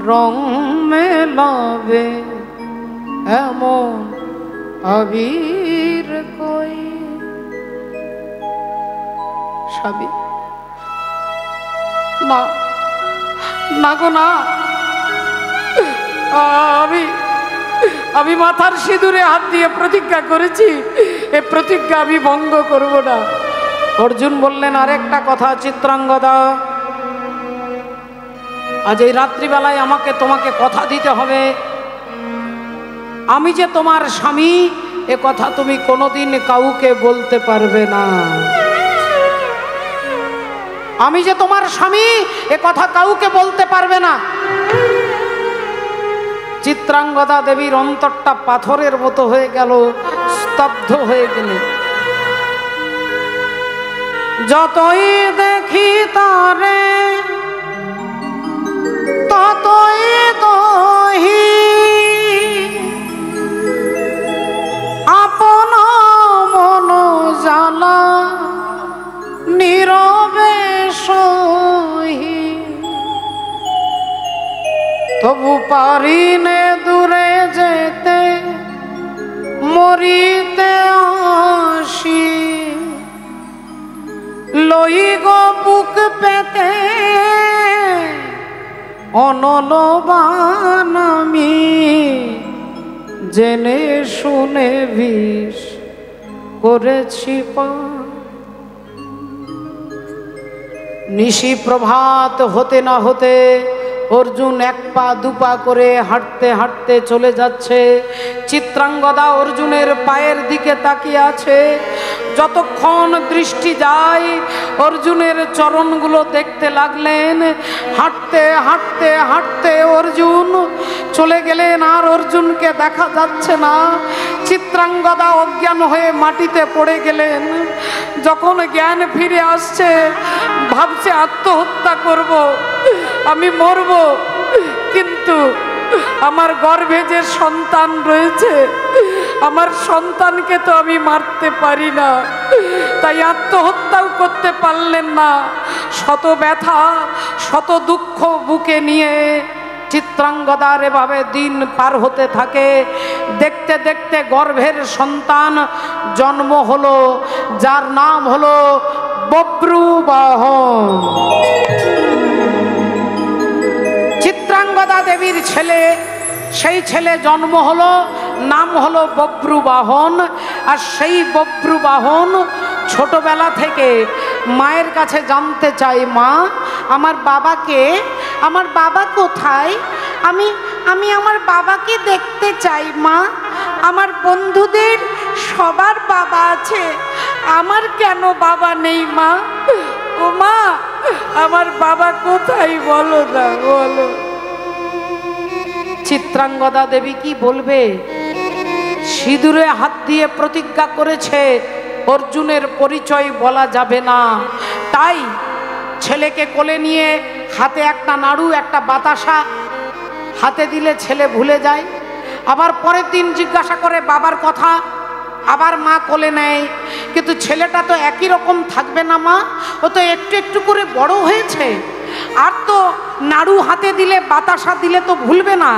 রং মেলাবে এমন আবির কই। স্বামী না, না গো না, আমি মাথার সিঁদুরে হাত দিয়ে প্রতিজ্ঞা করেছি, এ প্রতিজ্ঞা আমি ভঙ্গ করব না। অর্জুন বললেন, আরেকটা কথা চিত্রাঙ্গদা, আজ এই রাত্রিবেলায় আমাকে তোমাকে কথা দিতে হবে, আমি যে তোমার স্বামী এ কথা তুমি কোনোদিন কাউকে বলতে পারবে না। আমি যে তোমার স্বামী এ কথা কাউকে বলতে পারবে না। চিত্রাঙ্গদা দেবীর অন্তরটা পাথরের মতো হয়ে গেল, স্তব্ধ হয়ে গেলেন। যতই দেখি তারে ততই দহি আপন মন জ্বালা নীরবে সহি, তবু পারি নে দূরে যেতে মরিতে আসি, লই গো বুক পেতে অনলবান আমি, জেনে শুনে বিষ করেছি পান। নিশি প্রভাত হতে না হতে অর্জুন এক পা দুপা করে হাঁটতে হাঁটতে চলে যাচ্ছে। চিত্রাঙ্গদা অর্জুনের পায়ের দিকে তাকিয়ে আছে। যতক্ষণ দৃষ্টি যায় অর্জুনের চরণগুলো দেখতে লাগলেন। হাঁটতে হাঁটতে হাঁটতে অর্জুন চলে গেলেন, আর অর্জুনকে দেখা যাচ্ছে না। চিত্রাঙ্গদা অজ্ঞান হয়ে মাটিতে পড়ে গেলেন। যখন জ্ঞান ফিরে আসছে ভাবছে আত্মহত্যা করব, আমি মরব, কিন্তু আমার গর্ভে যে সন্তান রয়েছে আমার সন্তানকে তো আমি মারতে পারি না, তাই আত্মহত্যাও করতে পারলেন না। শত ব্যথা শত দুঃখ বুকে নিয়ে চিত্রাঙ্গদার এভাবে দিন পার হতে থাকে। দেখতে দেখতে গর্ভের সন্তান জন্ম হলো, যার নাম হলো বব্রুবাহন। চিত্রাঙ্গদা দেবীর ছেলে, সেই ছেলে জন্ম হলো, নাম হলো বব্রুবাহন। আর সেই বব্রুবাহন ছোটবেলা থেকে মায়ের কাছে জানতে চাই, মা আমার বাবাকে, আমার বাবা কোথায়, আমি আমার বাবাকে দেখতে চাই মা, আমার বন্ধুদের সবার বাবা আছে, আমার কেন বাবা নেই মা, ও মা আমার বাবা কোথায় বলো না বলো। চিত্রাঙ্গদা দেবী কি বলবে? সিঁদুরে হাত দিয়ে প্রতিজ্ঞা করেছে অর্জুনের পরিচয় বলা যাবে না। তাই ছেলেকে কোলে নিয়ে হাতে একটা নাড়ু একটা বাতাসা হাতে দিলে ছেলে ভুলে যায়। আবার পরের দিন জিজ্ঞাসা করে বাবার কথা, আবার মা কোলে নেয়, কিন্তু ছেলেটা তো একই রকম থাকবে না মা, ও তো একটু একটু করে বড় হয়েছে, আর তো নাড়ু হাতে দিলে বাতাসা দিলে তো ভুলবে না।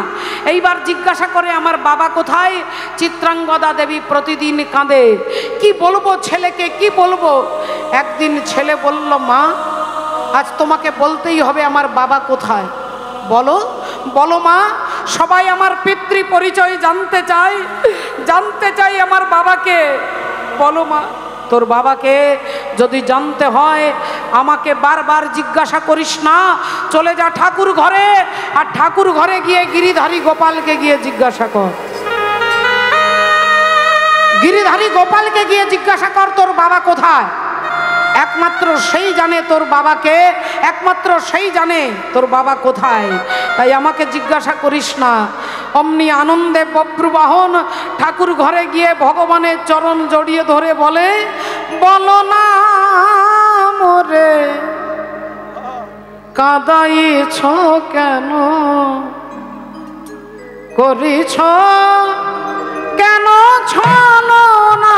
এইবার জিজ্ঞাসা করে আমার বাবা কোথায়? চিত্রাঙ্গদা দেবী প্রতিদিন কাঁদে, কি বলবো ছেলেকে, কি বলবো। একদিন ছেলে বলল, মা আজ তোমাকে বলতেই হবে আমার বাবা কোথায়। বলো বলো মা, সবাই আমার পিতৃ পরিচয় জানতে চাই আমার বাবাকে। বলো মা, তোর বাবাকে যদি জানতে হয় আমাকে বারবার জিজ্ঞাসা করিস না, চলে যা ঠাকুর ঘরে, আর ঠাকুর ঘরে গিয়ে গিরিধারী গোপালকে গিয়ে জিজ্ঞাসা কর। গিরিধারী গোপালকে গিয়ে জিজ্ঞাসা কর তোর বাবা কোথায়। একমাত্র সেই জানে তোর বাবাকে, একমাত্র সেই জানে তোর বাবা কোথায়, তাই আমাকে জিজ্ঞাসা করিস না। অমনি আনন্দে বব্রুবাহন ঠাকুর ঘরে গিয়ে ভগবানের চরণ জড়িয়ে ধরে বলে, বলো না মোরে কাঁদাইছ কেন, করিছ কেন ছলনা,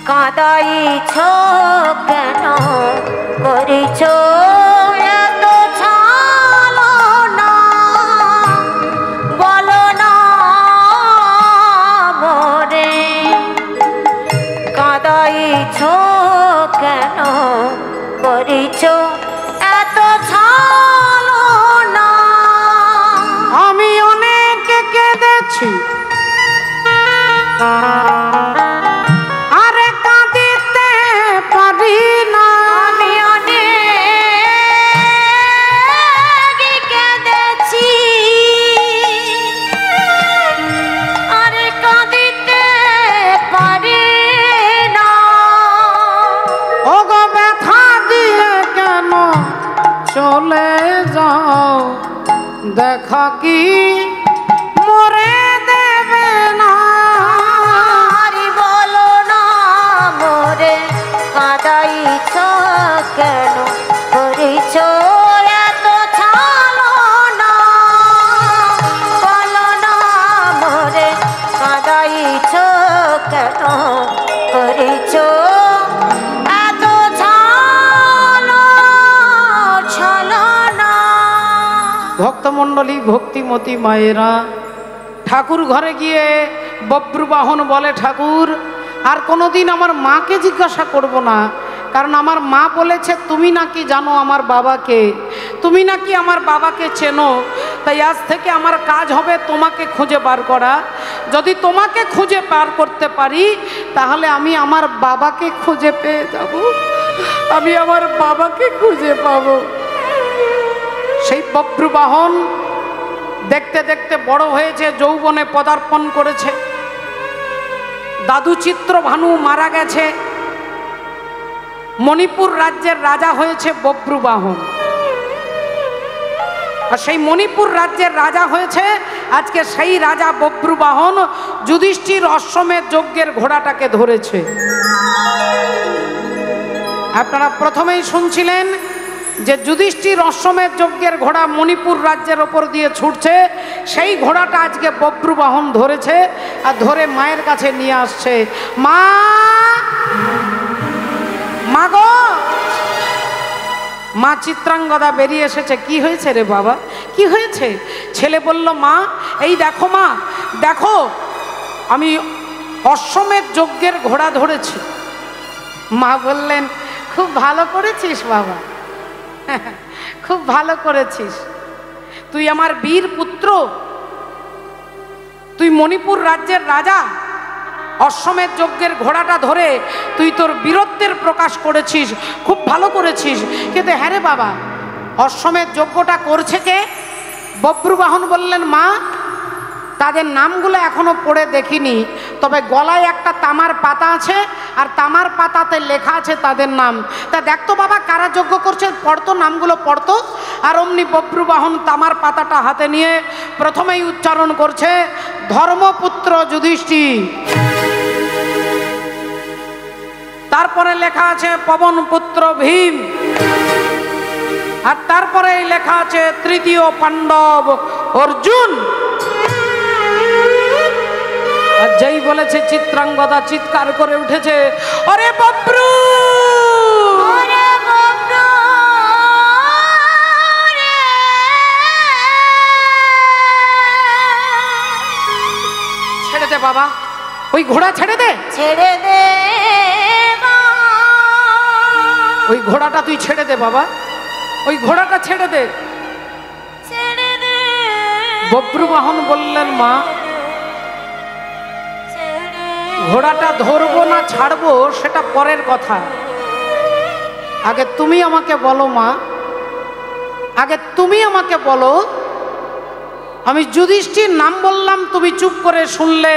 কাঁদাইছ কেন করিছ এত ছলনা বলো না মোরে কাঁদাইছ কেন করিছ এত ছলনা আমি অনেক কেঁদেছি আরে কাঁদিতে পারি না আমি অনেক কেঁদেছি আরে কাঁদিতে পারি না ওগো ব্যথা দিয়ে কেন চলে যাও দেখা কি মরে দেবে না আরে বলো না মোরে কাঁদাইছ কেন করিছ এত ছলনা বলো না মোরে কাঁদাইছ কেন করিছ এত ছলনা ভক্তমণ্ডলী ভক্তিমতী মায়েরা ঠাকুর ঘরে গিয়ে বব্রুবাহন বলে ঠাকুর আর কোনোদিন আমার মাকে জিজ্ঞাসা করব না, কারণ আমার মা বলেছে তুমি নাকি জানো আমার বাবাকে, তুমি নাকি আমার বাবাকে চেনো, তাই আজ থেকে আমার কাজ হবে তোমাকে খুঁজে বার করা। যদি তোমাকে খুঁজে বার করতে পারি তাহলে আমি আমার বাবাকে খুঁজে পেয়ে যাব, আমি আমার বাবাকে খুঁজে পাবো। সেই বব্রুবাহন দেখতে দেখতে বড় হয়েছে, যৌবনে পদার্পণ করেছে। দাদু চিত্রভানু মারা গেছে, মণিপুর রাজ্যের রাজা হয়েছে বব্রুবাহন। আর সেই মণিপুর রাজ্যের রাজা হয়েছে আজকে সেই রাজা বব্রুবাহন যুধিষ্ঠির অশ্বমেধ যজ্ঞের ঘোড়াটাকে ধরেছে। আপনারা প্রথমেই শুনছিলেন যে যুধিষ্ঠির অশ্বমেধ যজ্ঞের ঘোড়া মণিপুর রাজ্যের ওপর দিয়ে ছুটছে, সেই ঘোড়াটা আজকে বব্রুবাহন ধরেছে আর ধরে মায়ের কাছে নিয়ে আসছে। মা, মা গো, মা চিত্রাঙ্গদা বেরিয়ে এসেছে। কি হয়েছে রে বাবা, কি হয়েছে? ছেলে বলল মা এই দেখো মা, দেখো আমি অশ্বমেধ যজ্ঞের ঘোড়া ধরেছি। মা বললেন খুব ভালো করেছিস বাবা, খুব ভালো করেছিস, তুই আমার বীর পুত্র, তুই মণিপুর রাজ্যের রাজা, অশ্বমেধ যজ্ঞের ঘোড়াটা ধরে তুই তোর বীরত্বের প্রকাশ করেছিস, খুব ভালো করেছিস। কিন্তু হ্যাঁ রে বাবা, অশ্বমেধ যজ্ঞটা করছে কে? বব্রুবাহন বললেন মা তাদের নামগুলো এখনো পড়ে দেখিনি, তবে গলায় একটা তামার পাতা আছে আর তামার পাতাতে লেখা আছে তাদের নাম। তা দেখতো বাবা কারা যজ্ঞ করছে, পড়তো, নামগুলো পড়তো। আর অমনি বব্রুবাহন তামার পাতাটা হাতে নিয়ে প্রথমেই উচ্চারণ করছে ধর্মপুত্র যুধিষ্ঠির, তারপরে লেখা আছে পবন পুত্র ভীম, আর তারপরে লেখা আছে তৃতীয় পাণ্ডব অর্জুন। আর যেই বলেছে চিত্রাঙ্গদা চিৎকার করে উঠেছে, আরে বব্রু, ছেড়ে দে বাবা, ওই ঘোড়া ছেড়ে দে, ছেড়ে দে ওই ঘোড়াটা তুই ছেড়ে দে বাবা, ওই ঘোড়াটা ছেড়ে দে। ছেড়ে দে। বব্রুবাহন বললেন মা ঘোড়াটা ধরবো না ছাড়বো সেটা পরের কথা, আগে তুমি আমাকে বলো মা, আগে তুমি আমাকে বলো, আমি যুধিষ্ঠির নাম বললাম তুমি চুপ করে শুনলে,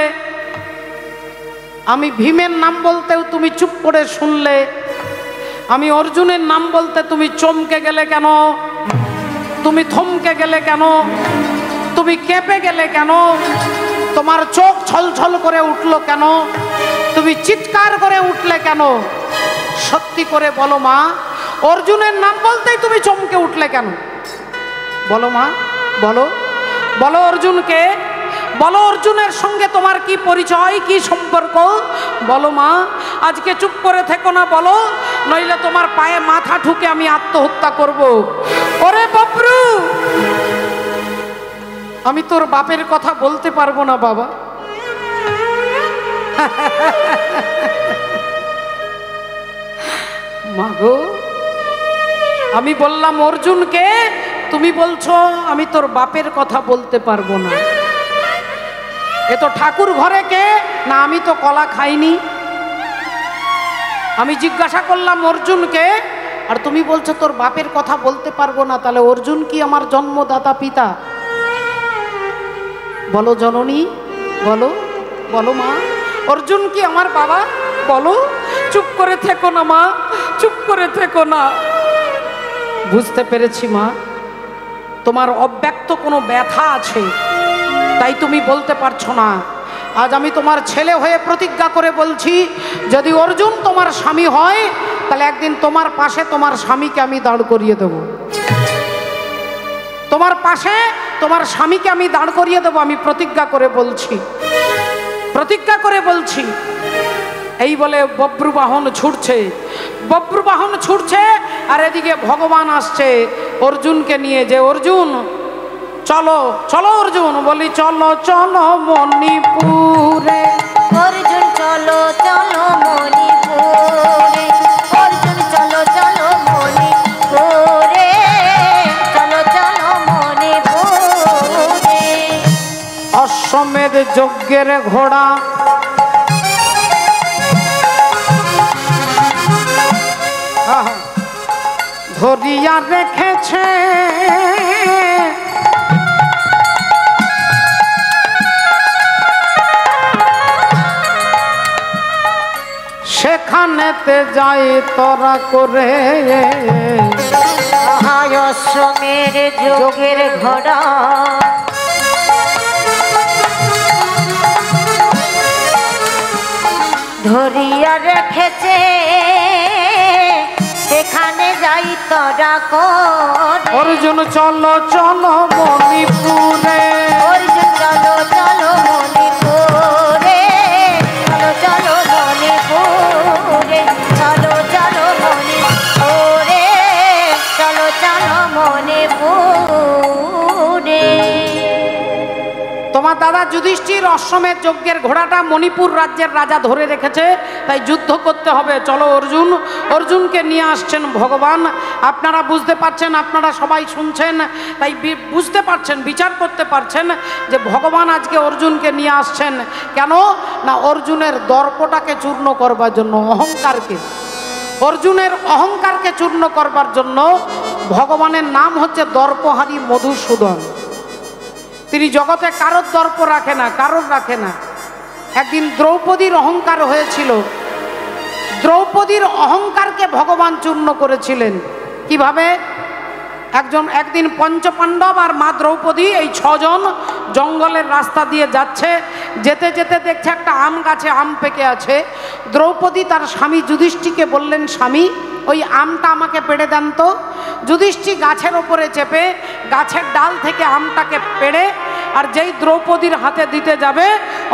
আমি ভীমের নাম বলতেও তুমি চুপ করে শুনলে, আমি অর্জুনের নাম বলতে তুমি চমকে গেলে কেন, তুমি থমকে গেলে কেন, তুমি কেঁপে গেলে কেন, তোমার চোখ ছলছল করে উঠলো কেন, তুমি চিৎকার করে উঠলে কেন? সত্যি করে বলো মা, অর্জুনের নাম বলতেই তুমি চমকে উঠলে কেন? বলো মা, বলো, বলো অর্জুনকে, বলো অর্জুনের সঙ্গে তোমার কি পরিচয়, কি সম্পর্ক, বলো মা। আজকে চুপ করে থেকো না, বলো, নইলে তোমার পায়ে মাথা ঠুকে আমি আত্মহত্যা করব। ওরে বাবরু, আমি তোর বাপের কথা বলতে পারবো না বাবা। মাগো, আমি বললাম অর্জুনকে, তুমি বলছো আমি তোর বাপের কথা বলতে পারবো না। এ তো ঠাকুর ঘরে কে না, আমি তো কলা খাইনি। আমি জিজ্ঞাসা করলাম অর্জুনকে, আর তুমি বলছো তোর বাপের কথা বলতে পারবো না, তাহলে অর্জুন কি আমার জন্মদাতা পিতা? বলো জননী, বলো, বলো মা, অর্জুন কি আমার বাবা? বলো। চুপ করে থেকো না মা, চুপ করে থেকো না। বুঝতে পেরেছি মা, তোমার অব্যক্ত কোনো ব্যথা আছে, তাই তুমি বলতে পারছো না। আজ আমি তোমার ছেলে হয়ে প্রতিজ্ঞা করে বলছি, যদি অর্জুন তোমার স্বামী হয়, তাহলে একদিন তোমার পাশে তোমার স্বামীকে আমি দাঁড় করিয়ে দেব। তোমার পাশে তোমার স্বামীকে আমি দাঁড় করিয়ে দেব, আমি প্রতিজ্ঞা করে বলছি, প্রতিজ্ঞা করে বলছি। এই বলে বব্রুবাহন ছুটছে, বব্রুবাহন ছুটছে, আর এদিকে ভগবান আসছে অর্জুনকে নিয়ে, যে অর্জুন চলো চলো, অর্জুন বলি চলো চলো মণিপুরে, অর্জুন চলো চলো মণিপুরে, অর্জুন চলো চলো মণিপুরে, চলো চলো মণিপুরে। অশ্বমেধ যজ্ঞের ঘোড়া ধরিয়া রেখেছে, সেখানেতে যাই তোরা করে। অশ্বমের যোগের ঘোড়া ধরিয়া রেখেছে, সেখানে যাই তোরা করে। অর্জুন চলো চলো মণিপুরে, অর্জুন চলো চলো মণিপুরে, চলো চলো মণিপুরে, চলো চলো মণিপুরে, চলো চলো মণিপুরে। তোমার দাদা যুধিষ্ঠির অশ্বমেধ যজ্ঞের ঘোড়াটা মণিপুর রাজ্যের রাজা ধরে রেখেছে, তাই যুদ্ধ করতে হবে। চলো অর্জুন। অর্জুনকে নিয়ে আসছেন ভগবান। আপনারা বুঝতে পারছেন, আপনারা সবাই শুনছেন, তাই বুঝতে পারছেন, বিচার করতে পারছেন যে ভগবান আজকে অর্জুনকে নিয়ে আসছেন কেন না, অর্জুনের দর্পটাকে চূর্ণ করবার জন্য, অহংকারকে, অর্জুনের অহংকারকে চূর্ণ করবার জন্য। ভগবানের নাম হচ্ছে দর্পহারী মধুসূদন। তিনি জগতে কারোর দর্প রাখে না, কারোর রাখে না। একদিন দ্রৌপদীর অহংকার হয়েছিল, দ্রৌপদীর অহংকারকে ভগবান চূর্ণ করেছিলেন। কিভাবে? একদিন পঞ্চপাণ্ডব আর মা দ্রৌপদী এই 6 জন জঙ্গলের রাস্তা দিয়ে যাচ্ছে, যেতে যেতে দেখছে একটা আম গাছে আম পেকে আছে। দ্রৌপদী তার স্বামী যুধিষ্ঠিরকে বললেন, স্বামী ওই আমটা আমাকে পেড়ে দেন তো। যুধিষ্ঠির গাছের ওপরে চেপে গাছের ডাল থেকে আমটাকে পেড়ে, আর যেই দ্রৌপদীর হাতে দিতে যাবে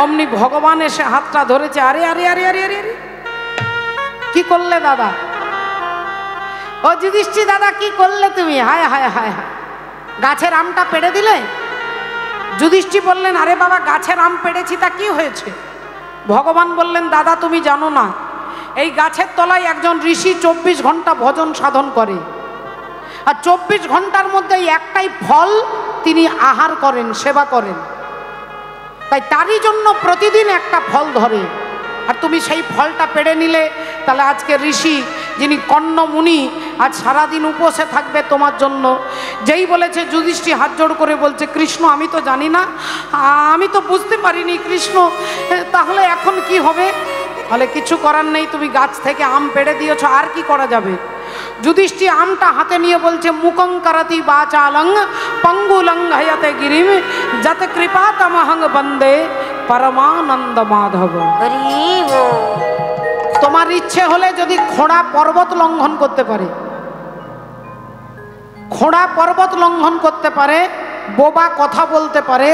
অমনি ভগবান এসে হাতটা ধরেছে। আরে আরে আরে আরে আরে, কি করলে দাদা? ও যুধিষ্ঠির দাদা, কি করলে তুমি? হায় হায় হায় হায়, গাছের আমটা পেড়ে দিলে। যুধিষ্ঠির বললেন, আরে বাবা, গাছের আম পেড়েছি, তা কি হয়েছে? ভগবান বললেন, দাদা তুমি জানো না, এই গাছের তলায় একজন ঋষি 24 ঘন্টা ভজন সাধন করে, আর 24 ঘন্টার মধ্যে একটাই ফল তিনি আহার করেন, সেবা করেন, তাই তারই জন্য প্রতিদিন একটা ফল ধরে। আর তুমি সেই ফলটা পেড়ে নিলে, তাহলে আজকে ঋষি যিনি কর্ণ মুনি আজ সারাদিন উপসে থাকবে তোমার জন্য। যেই বলেছে, যুধিষ্ঠির হাত জোড় করে বলছে, কৃষ্ণ আমি তো জানি না, আমি তো বুঝতে পারিনি কৃষ্ণ, তাহলে এখন কি হবে? তাহলে কিছু করার নেই, তুমি গাছ থেকে আম পেড়ে দিয়েছ, আর কি করা যাবে? যুধিষ্ঠির আমটা হাতে নিয়ে বলছে, মুকং করতি বাচালং পঙ্গুলং হয়তে গিরিম যত কৃপা তমহং বন্দে পরমানন্দ মাধব। তোমার ইচ্ছে হলে যদি খোঁড়া পর্বত লঙ্ঘন করতে পারে, খোঁড়া পর্বত লঙ্ঘন করতে পারে, বোবা কথা বলতে পারে,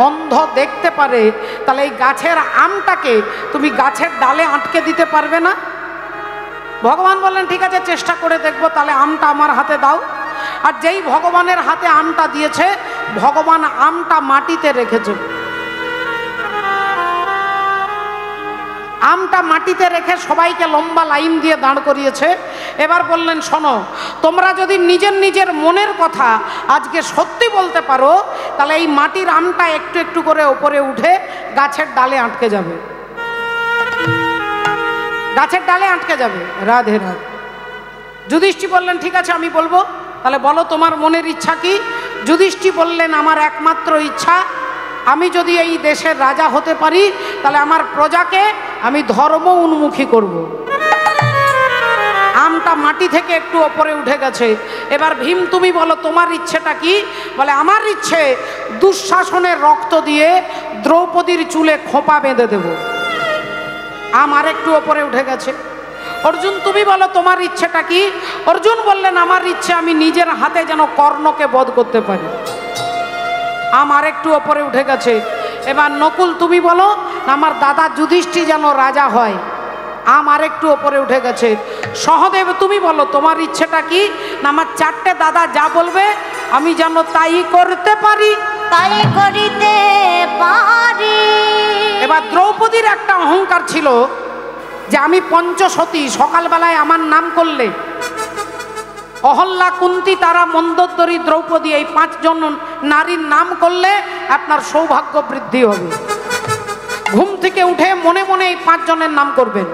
অন্ধ দেখতে পারে, তাহলে এই গাছের আমটাকে তুমি গাছের ডালে আটকে দিতে পারবে না? ভগবান বললেন ঠিক আছে চেষ্টা করে দেখবো, তাহলে আমটা আমার হাতে দাও। আর যেই ভগবানের হাতে আমটা দিয়েছে, ভগবান আমটা মাটিতে রেখেছে। আমটা মাটিতে রেখে সবাইকে লম্বা লাইন দিয়ে দাঁড় করিয়েছে। এবার বললেন শোনো, তোমরা যদি নিজের নিজের মনের কথা আজকে সত্যি বলতে পারো, তাহলে এই মাটির আমটা একটু একটু করে ওপরে উঠে গাছের ডালে আটকে যাবে, গাছের ডালে আটকে যাবে। রাধে রাধে। যুধিষ্ঠির বললেন ঠিক আছে আমি বলবো, তাহলে বলো তোমার মনের ইচ্ছা কি? যুধিষ্ঠির বললেন আমার একমাত্র ইচ্ছা, আমি যদি এই দেশের রাজা হতে পারি, তাহলে আমার প্রজাকে আমি ধর্ম উন্মুখী করব। আমটা মাটি থেকে একটু ওপরে উঠে গেছে। এবার ভীম তুমি বলো তোমার ইচ্ছেটা কি? বলে আমার ইচ্ছে দুঃশাসনের রক্ত দিয়ে দ্রৌপদীর চুলে খোঁপা বেঁধে দেব। আম আর একটু ওপরে উঠে গেছে। অর্জুন তুমি বলো তোমার ইচ্ছেটা কি? অর্জুন বললেন আমার ইচ্ছে আমি নিজের হাতে যেন কর্ণকে বধ করতে পারি। আম আর একটু ওপরে উঠে গেছে। এবার নকুল তুমি বলো আমার দাদা যুধিষ্ঠির যেন রাজা হয়। আম আর একটু ওপরে উঠে গেছে। সহদেব তুমি বলো তোমার ইচ্ছেটা কি? না আমার চারটে দাদা যা বলবে আমি যেন তাই করতে পারি, তাই করিতে পারি। এবার দ্রৌপদীর একটা অহংকার ছিল যে আমি পঞ্চসতী, সকালবেলায় আমার নাম করলে অহল্যা, কুন্তী, তারা, মন্দোদরী, দ্রৌপদী এই 5 জন নারীর নাম করলে আপনার সৌভাগ্য বৃদ্ধি হবে। ঘুম থেকে উঠে মনে মনে এই 5 জনের নাম করবেন,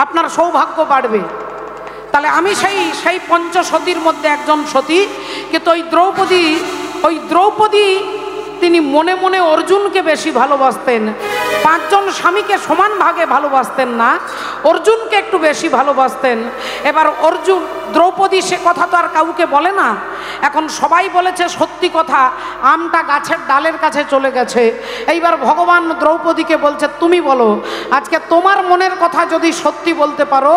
আপনার সৌভাগ্য বাড়বে। তাহলে আমি সেই পঞ্চসতীর মধ্যে একজন সতী। কিন্তু ওই দ্রৌপদী তিনি মনে মনে অর্জুনকে বেশি ভালোবাসতেন। 5 জন স্বামীকে সমান ভাগে ভালোবাসতেন না, অর্জুনকে একটু বেশি ভালোবাসতেন। এবার দ্রৌপদী সে কথা তো আর কাউকে বলে না। এখন সবাই বলেছে সত্যি কথা, আমটা গাছের ডালের কাছে চলে গেছে। এইবার ভগবান দ্রৌপদীকে বলছে তুমি বলো আজকে তোমার মনের কথা যদি সত্যি বলতে পারো,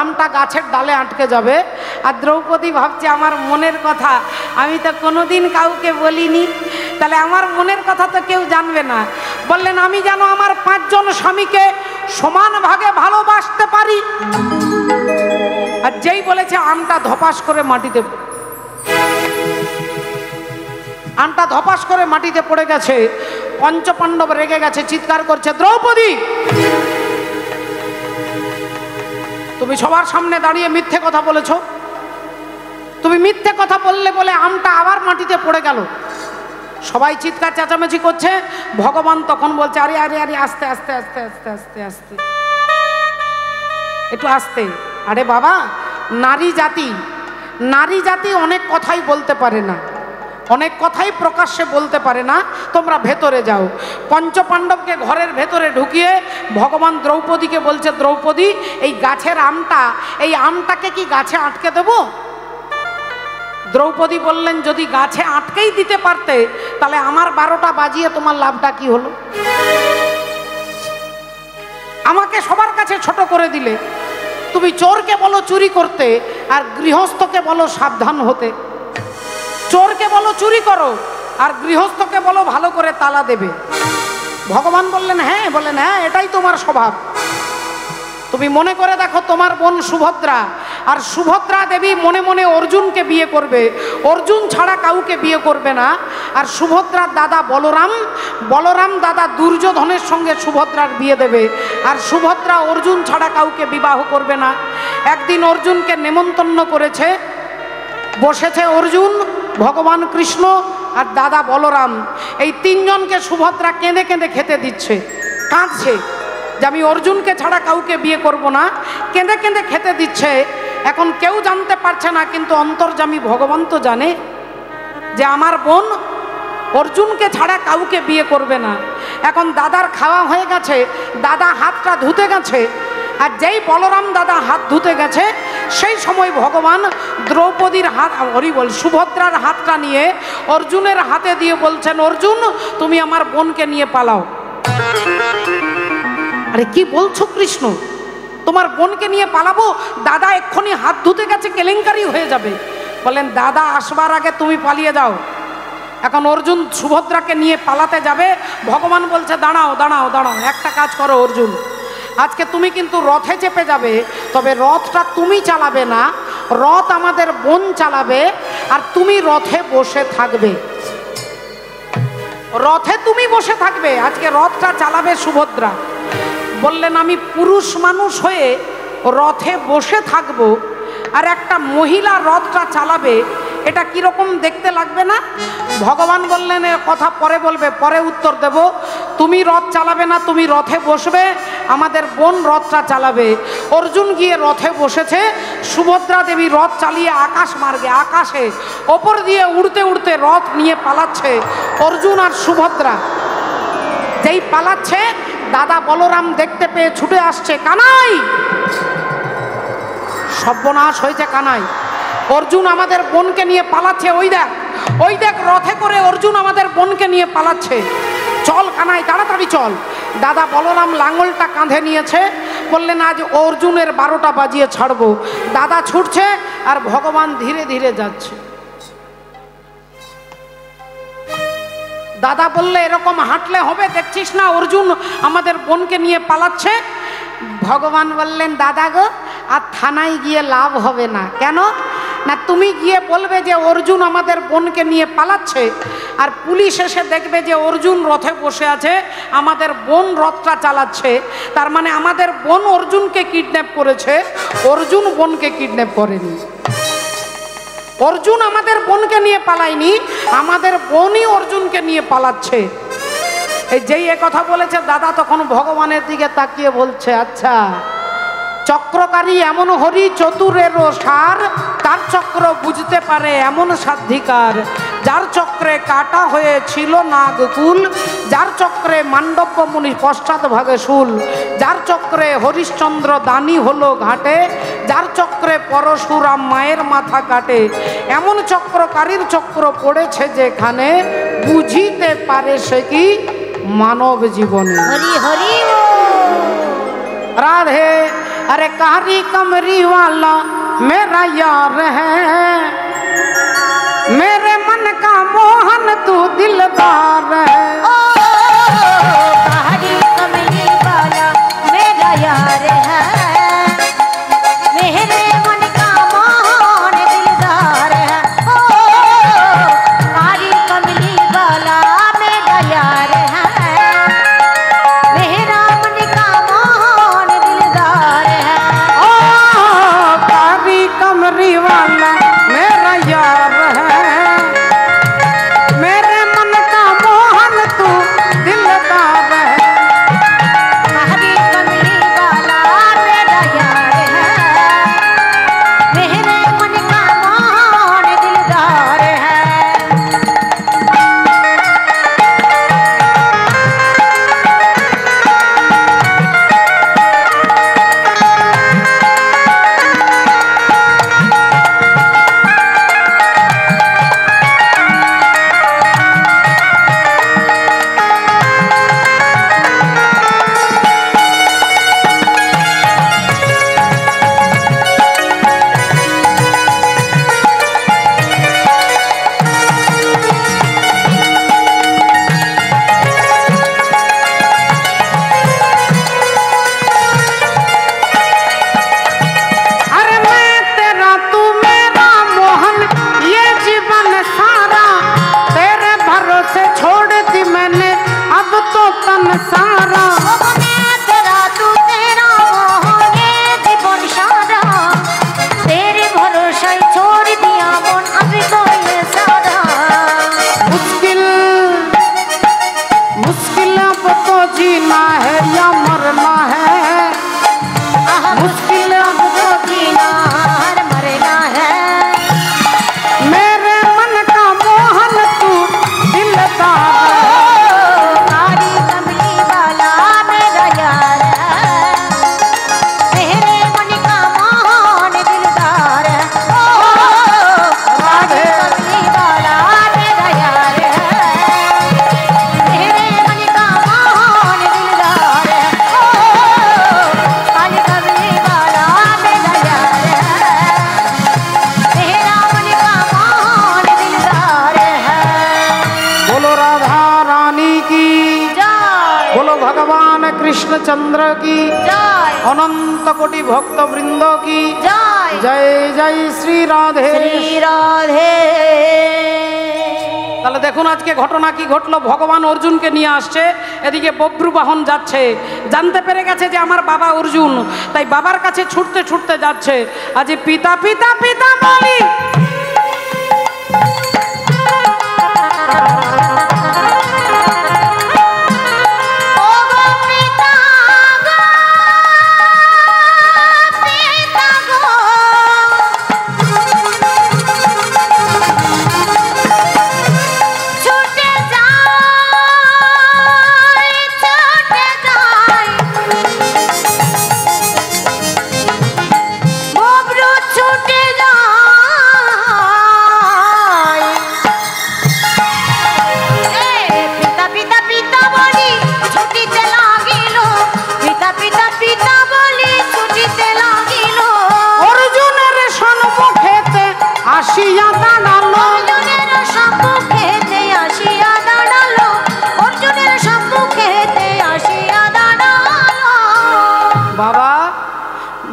আমটা গাছের ডালে আটকে যাবে। আর দ্রৌপদী ভাবছে আমার মনের কথা আমি তো কোনোদিন কাউকে বলিনি, তাহলে আমার মনের কথা তো কেউ জানবে না। বললেন আমি যেন আমার 5 জন স্বামীকে সমান ভাগে ভালোবাসতে পারি। আর যেই বলেছে আমটা ধপাস করে মাটিতে পড়ে গেছে। পঞ্চপাণ্ডব রেগে গেছে, চিৎকার করছে দ্রৌপদী তুমি সবার সামনে দাঁড়িয়ে মিথ্যে কথা বলেছো। তুমি মিথ্যে কথা বললে বলে আমটা আবার মাটিতে পড়ে গেল। সবাই চিৎকার চেঁচামেচি করছে। ভগবান তখন বলছে আরে আরে আরে আস্তে আস্তে আস্তে আস্তে আস্তে আস্তে একটু আস্তে। আরে বাবা, নারী জাতি অনেক কথাই বলতে পারে না, অনেক কথাই প্রকাশ্যে বলতে পারে না। তোমরা ভেতরে যাও। পঞ্চপাণ্ডবকে ঘরের ভেতরে ঢুকিয়ে ভগবান দ্রৌপদীকে বলছে দ্রৌপদী এই গাছের এই আমটাকে কি গাছে আটকে দেবো? দ্রৌপদী বললেন যদি গাছে আটকেই দিতে পারতে তাহলে আমার 12টা বাজিয়ে তোমার লাভটা কি হলো? আমাকে সবার কাছে ছোট করে দিলে। তুমি চোরকে বলো চুরি করতে আর গৃহস্থকে বলো সাবধান হতে। চোরকে বলো চুরি করো আর গৃহস্থকে বলো ভালো করে তালা দেবে। ভগবান বললেন হ্যাঁ, বললেন হ্যাঁ এটাই তোমার স্বভাব। তুমি মনে করে দেখো তোমার বোন সুভদ্রা, আর সুভদ্রা দেবী মনে মনে অর্জুনকে বিয়ে করবে, অর্জুন ছাড়া কাউকে বিয়ে করবে না। আর সুভদ্রার দাদা বলরাম দাদা দুর্যোধনের সঙ্গে সুভদ্রার বিয়ে দেবে, আর সুভদ্রা অর্জুন ছাড়া কাউকে বিবাহ করবে না। একদিন অর্জুনকে নেমন্তন্ন করেছে, বসেছে অর্জুন, ভগবান কৃষ্ণ আর দাদা বলরাম, এই 3 জনকে সুভদ্রা কেঁদে কেঁদে খেতে দিচ্ছে, কাঁদছে যে আমি অর্জুনকে ছাড়া কাউকে বিয়ে করব না, কেঁদে কেঁদে খেতে দিচ্ছে। এখন কেউ জানতে পারছে না, কিন্তু অন্তর্যামী ভগবান তো জানে যে আমার বোন অর্জুনকে ছাড়া কাউকে বিয়ে করবে না। এখন দাদার খাওয়া হয়ে গেছে, দাদা হাতটা ধুতে গেছে, আর যেই বলরাম দাদা হাত ধুতে গেছে সেই সময় ভগবান দ্রৌপদীর হাত সুভদ্রার হাতটা নিয়ে অর্জুনের হাতে দিয়ে বলছেন অর্জুন তুমি আমার বোনকে নিয়ে পালাও। আরে কি বলছো কৃষ্ণ, তোমার বোনকে নিয়ে পালাবো? দাদা এক্ষুনি হাত ধুতে গেছে, কেলেঙ্কারি হয়ে যাবে। বলেন দাদা আসবার আগে তুমি পালিয়ে যাও। এখন অর্জুন সুভদ্রাকে নিয়ে পালাতে যাবে, ভগবান বলছে দাঁড়াও দাঁড়াও দাঁড়াও, একটা কাজ করো অর্জুন, আজকে তুমি কিন্তু রথে চেপে যাবে, তবে রথটা তুমি চালাবে না, রথ আমাদের বোন চালাবে, আর তুমি রথে বসে থাকবে, রথে তুমি বসে থাকবে, আজকে রথটা চালাবে সুভদ্রা। বললেন আমি পুরুষ মানুষ হয়ে রথে বসে থাকবো আর একটা মহিলা রথটা চালাবে, এটা কিরকম দেখতে লাগবে না? ভগবান বললেন এ কথা পরে বলবে, পরে উত্তর দেব, তুমি রথ চালাবে না, তুমি রথে বসবে, আমাদের বোন রথটা চালাবে। অর্জুন গিয়ে রথে বসেছে, সুভদ্রা দেবী রথ চালিয়ে আকাশ মার্গে আকাশে ওপর দিয়ে উড়তে উড়তে রথ নিয়ে পালাচ্ছে অর্জুন আর সুভদ্রা। যেই পালাচ্ছে দাদা বলরাম দেখতে পেয়ে ছুটে আসছে, কানাই! সর্বনাশ হয়েছে কানাই, অর্জুন আমাদের বোনকে নিয়ে পালাচ্ছে, ওই দেখ ওই দেখ রথে করে অর্জুন আমাদের বোনকে নিয়ে পালাচ্ছে, চল কানাই তাড়াতাড়ি চল। দাদা বলরাম লাঙলটা কাঁধে নিয়েছে, বললেন আজ অর্জুনের 12টা বাজিয়ে ছাড়বো। দাদা ছুটছে আর ভগবান ধীরে ধীরে যাচ্ছে। দাদা বললে এরকম হাঁটলে হবে, দেখছিস না অর্জুন আমাদের বোনকে নিয়ে পালাচ্ছে। ভগবান বললেন দাদা গো, আর থানায় গিয়ে লাভ হবে না। কেন না, তুমি গিয়ে বলবে যে অর্জুন আমাদের বোনকে নিয়ে পালাচ্ছে, আর পুলিশ এসে দেখবে যে অর্জুন রথে বসে আছে, আমাদের বোন রথটা চালাচ্ছে, তার মানে আমাদের বোন অর্জুনকে কিডন্যাপ করেছে, অর্জুন বোনকে কিডন্যাপ করেনি। অর্জুন আমাদের বোনকে নিয়ে পালায়নি, আমাদের বোনই অর্জুনকে নিয়ে পালাচ্ছে। এই যেই কথা বলেছে দাদা তখন ভগবানের দিকে তাকিয়ে বলছে, আচ্ছা চক্রকারী এমন হরি চতুরেরও সার, তার চক্র বুঝতে পারে এমন সাধিকার, যার চক্রে কাটা হয়েছিল নাগকুল, যার চক্রে মান্ডব্য মুনি পশ্চাৎ ভাগে শুল, যার চক্রে হরিশ্চন্দ্র দানি হলো ঘাটে, যার চক্রে পরশুরাম মায়ের মাথা কাটে, এমন চক্রকারীর চক্র পড়েছে যেখানে, বুঝিতে পারে সে কি মানব জীবনে। হরি হরি राधे। अरे कारी कमरी वाला मेरा यार है, मेरे मन का मोहन तू दिलदार है। ओ कारी कमली वाला मेरा यार है, मेरे मन का मोहन दिलदार है। ओ कारी कमली वाला मेरा यार है, मेरा मन का मोहन दिलदार है। ओ कारी कमरी वाला मेरा यार है, मेरे मन का मोहन तू दिलदार है। कारी कमली वाला मेरा यार है, मेरे मन का मोहन दिलदार है। কৃষ্ণচন্দ্র কি জয় অনন্ত কোটি ভক্তবৃন্দ কি জয় জয় জয় শ্রী রাধে। শ্রী রাধে। তাহলে দেখুন আজকে ঘটনা কি ঘটলো। ভগবান অর্জুনকে নিয়ে আসছে, এদিকে বব্রু বাহন যাচ্ছে, জানতে পেরে গেছে যে আমার বাবা অর্জুন, তাই বাবার কাছে ছুটতে ছুটতে যাচ্ছে। আজ পিতা পিতা পিতা বলি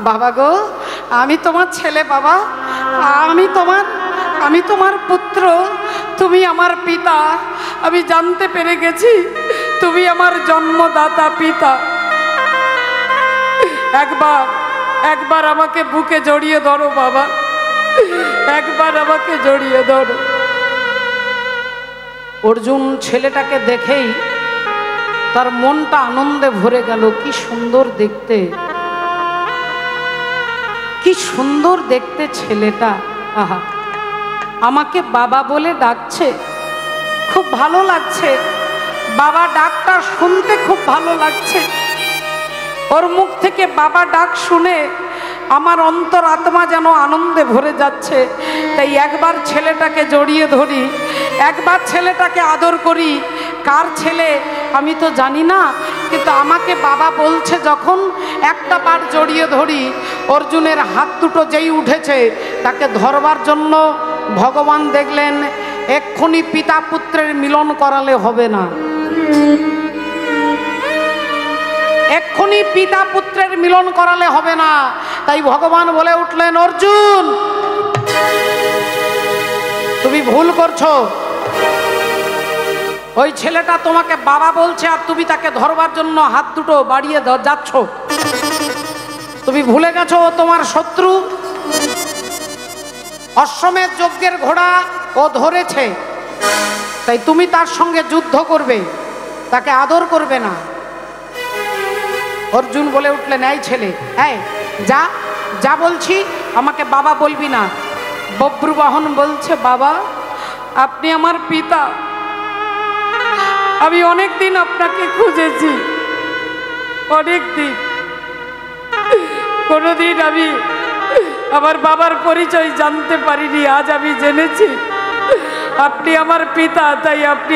বাবা গো, আমি তোমার ছেলে বাবা, আমি তোমার পুত্র, তুমি আমার পিতা। আমি জানতে পেরে গেছি তুমি আমার জন্মদাতা পিতা। একবার আমাকে বুকে জড়িয়ে ধরো বাবা, একবার আমাকে জড়িয়ে ধরো। অর্জুন ছেলেটাকে দেখেই তার মনটা আনন্দে ভরে গেল। কি সুন্দর দেখতে, কি সুন্দর দেখতে ছেলেটা। আহা, আমাকে বাবা বলে ডাকছে, খুব ভালো লাগছে। বাবা ডাকটা শুনতে খুব ভালো লাগছে। ওর মুখ থেকে বাবা ডাক শুনে আমার অন্তর আত্মা যেন আনন্দে ভরে যাচ্ছে। তাই একবার ছেলেটাকে জড়িয়ে ধরি, একবার ছেলেটাকে আদর করি। কার ছেলে আমি তো জানি না, কিন্তু আমাকে বাবা বলছে যখন, একটা বার জড়িয়ে ধরি। অর্জুনের হাত দুটো যেই উঠেছে, তাকে ধরবার জন্য ভগবান দেখলেন এক্ষুনি পিতা পুত্রের মিলন করালে হবে না, এক্ষুনি পিতা পুত্রের মিলন করালে হবে না। তাই ভগবান বলে উঠলেন, অর্জুন তুমি ভুল করছো। ওই ছেলেটা তোমাকে বাবা বলছে আর তুমি তাকে ধরবার জন্য হাত দুটো বাড়িয়ে যাচ্ছ। তুমি ভুলে গেছো ও তোমার শত্রু। অশ্বমেধ যজ্ঞের ঘোড়া ও ধরেছে, তাই তুমি তার সঙ্গে যুদ্ধ করবে, তাকে আদর করবে না। অর্জুন বলে উঠলেন, এই ছেলে, এই যা যা বলছি, আমাকে বাবা বলবি না। বব্রুবাহন বলছে, বাবা আপনি আমার পিতা, আমি অনেক দিন আপনাকে খুঁজেছি, অনেক দিন। কোনোদিন আমি আমার বাবার পরিচয় জানতে পারিনি, আজ আমি জেনেছি আপনি আমার পিতা। তাই আপনি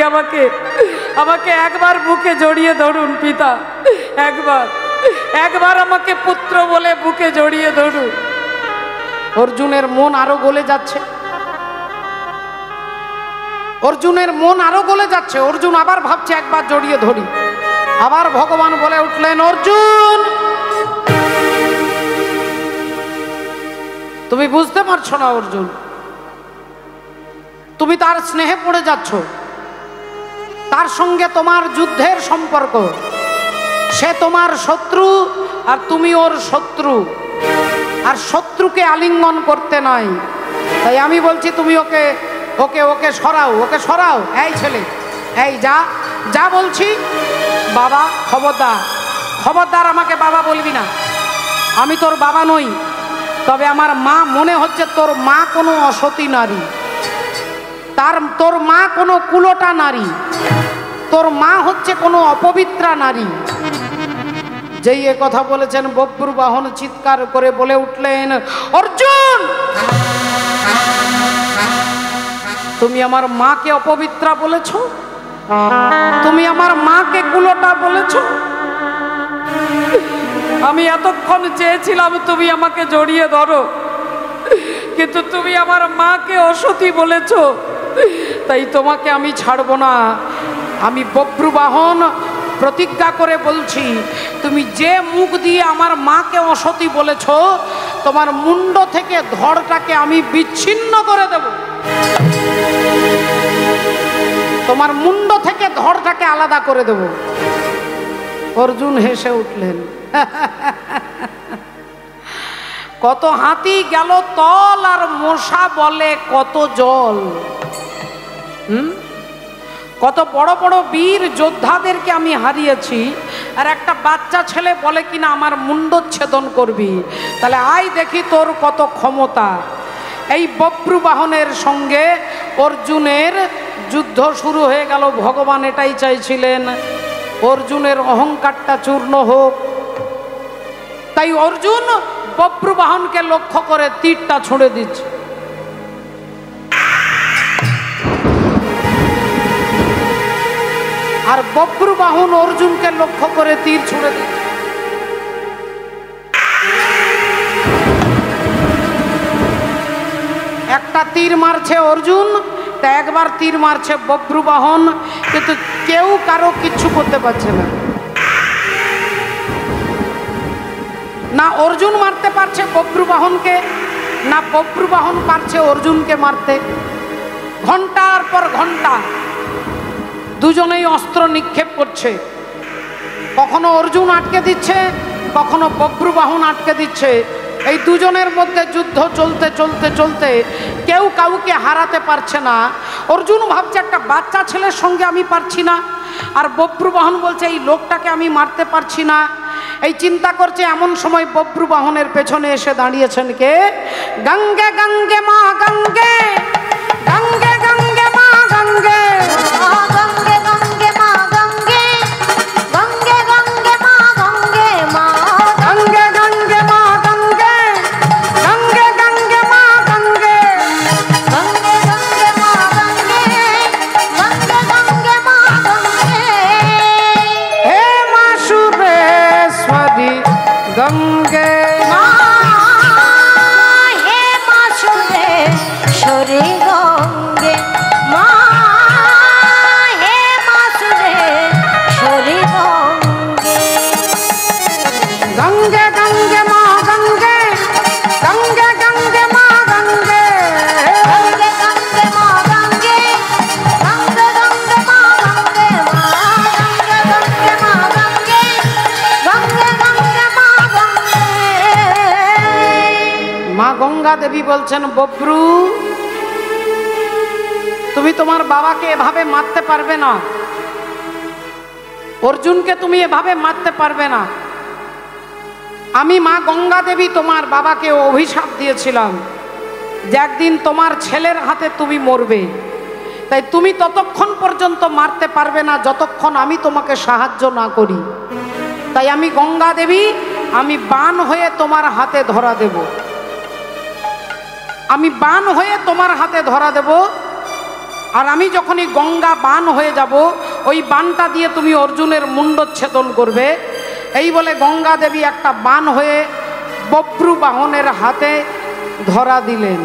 আমাকে একবার বুকে জড়িয়ে ধরুন পিতা, একবার আমাকে পুত্র বলে বুকে জড়িয়ে ধরুন। অর্জুনের মন আরো গলে যাচ্ছে, অর্জুনের মন আরো গলে যাচ্ছে। অর্জুন আবার ভাবছে একবার জড়িয়ে ধরি। আবার ভগবান বলে উঠলেন, অর্জুন তুমি বুঝতে পারছো না অর্জুন, তুমি তার স্নেহে পড়ে যাচ্ছ। তার সঙ্গে তোমার যুদ্ধের সম্পর্ক, সে তোমার শত্রু আর তুমি ওর শত্রু, আর শত্রুকে আলিঙ্গন করতে নয়। তাই আমি বলছি তুমি ওকে ওকে ওকে সরাও, ওকে সরাও। এই ছেলে, এই যা যা বলছি। বাবা খবরদার, খবরদার আমাকে বাবা বলবি না। আমি তোর বাবা নই, তবে আমার মা মনে হচ্ছে তোর মা কোনো অসতী নারী, তোর মা কোনো কুলোটা নারী, তোর মা হচ্ছে কোনো অপবিত্রা নারী। যেই এ কথা বলেছেন, বব্রুবাহন চিৎকার করে বলে উঠলেন, অর্জুন তুমি আমার মাকে অপবিত্রা বলেছ, তুমি আমার মাকে কুলোটা বলেছ। আমি এতক্ষণ চেয়েছিলাম তুমি আমাকে জড়িয়ে ধরো, কিন্তু তুমি আমার মাকে অসতী বলেছ, তাই তোমাকে আমি ছাড়বো না। আমি বব্রুবাহন প্রতিজ্ঞা করে বলছি, তুমি যে মুখ দিয়ে আমার মাকে অসতী বলেছ, তোমার মুন্ড থেকে ধড়টাকে আমি বিচ্ছিন্ন করে দেব। তোমার মুন্ড থেকে ধড়টাকে আলাদা করে দেব। অর্জুন হেসে উঠলেন। কত হাতি গেল তল, আর মশা বলে কত জল। কত বড় বড় বীর যোদ্ধাদেরকে আমি হারিয়েছি, আর একটা বাচ্চা ছেলে বলে কিনা আমার মুন্ডচ্ছেদন করবি, তাহলে আয় দেখি তোর কত ক্ষমতা। এই বব্রু বাহনের সঙ্গে অর্জুনের যুদ্ধ শুরু হয়ে গেল। ভগবান এটাই চাইছিলেন, অর্জুনের অহংকারটা চূর্ণ হোক। তাই অর্জুন বব্রু বাহনকে লক্ষ্য করে তীরটা ছুঁড়ে দিচ্ছে। আর বব্রু বাহন অর্জুনকে লক্ষ্য করে তীর ছুঁড়ে দিচ্ছে। একটা তীর মারছে অর্জুন, তা একবার তীর মারছে বব্রু বাহন, কিন্তু কেউ কারো কিচ্ছু করতে পারছে না। না অর্জুন মারতে পারছে বব্রু বাহনকে, না বব্রু বাহন পারছে অর্জুনকে মারতে। ঘন্টার পর ঘন্টা দুজনেই অস্ত্র নিক্ষেপ করছে। কখনো অর্জুন আটকে দিচ্ছে, কখনো বব্রু বাহন আটকে দিচ্ছে। এই দুজনের মধ্যে যুদ্ধ চলতে চলতে চলতে কেউ কাউকে হারাতে পারছে না। অর্জুন ভাবছে একটা বাচ্চা ছেলের সঙ্গে আমি পারছি না, আর বব্রু বাহন বলছে এই লোকটাকে আমি মারতে পারছি না। এই চিন্তা করছে, এমন সময় বব্রু বাহনের পেছনে এসে দাঁড়িয়েছেন কে? গঙ্গে গঙ্গে মা গঙ্গে, গঙ্গে গঙ্গে মা গঙ্গে, গঙ্গে গঙ্গে মা গঙ্গে, গঙ্গে গঙ্গে মা গঙ্গে, মা গঙ্গে গঙ্গে মা গঙ্গে, গঙ্গে গঙ্গে মা গঙ্গে, গঙ্গে গঙ্গে মা গঙ্গে, গঙ্গে গঙ্গে মা গঙ্গে। হে মা সুরেশ্বরী গঙ্গে, মা হে মা সুরেশ্বরী গঙ্গে, মা হে মা সুরেশ্বরী গঙ্গে। গঙ্গে গঙ্গে মা গঙ্গে, গঙ্গে গঙ্গে মা গঙ্গে, গঙ্গে গঙ্গে মা গঙ্গে, গঙ্গে গঙ্গে মা গঙ্গে, মা গঙ্গে গঙ্গে মা গঙ্গে, গঙ্গে গঙ্গে মা গঙ্গে। মা গঙ্গা দেবী বলছেন, বব্রু তুমি তোমার বাবাকে এভাবে মারতে পারবে না, অর্জুনকে তুমি এভাবে মারতে পারবে না। আমি মা গঙ্গা দেবী তোমার বাবাকে অভিশাপ দিয়েছিলাম যে একদিন তোমার ছেলের হাতে তুমি মরবে। তাই তুমি ততক্ষণ পর্যন্ত মারতে পারবে না যতক্ষণ আমি তোমাকে সাহায্য না করি। তাই আমি গঙ্গা দেবী, আমি বান হয়ে তোমার হাতে ধরা দেব। আমি বান হয়ে তোমার হাতে ধরা দেব, আর আমি যখনই গঙ্গা বান হয়ে যাব, ওই বানটা দিয়ে তুমি অর্জুনের মুন্ডচ্ছেদন করবে। এই বলে গঙ্গা দেবী একটা বান হয়ে বব্রু বাহনের হাতে ধরা দিলেন।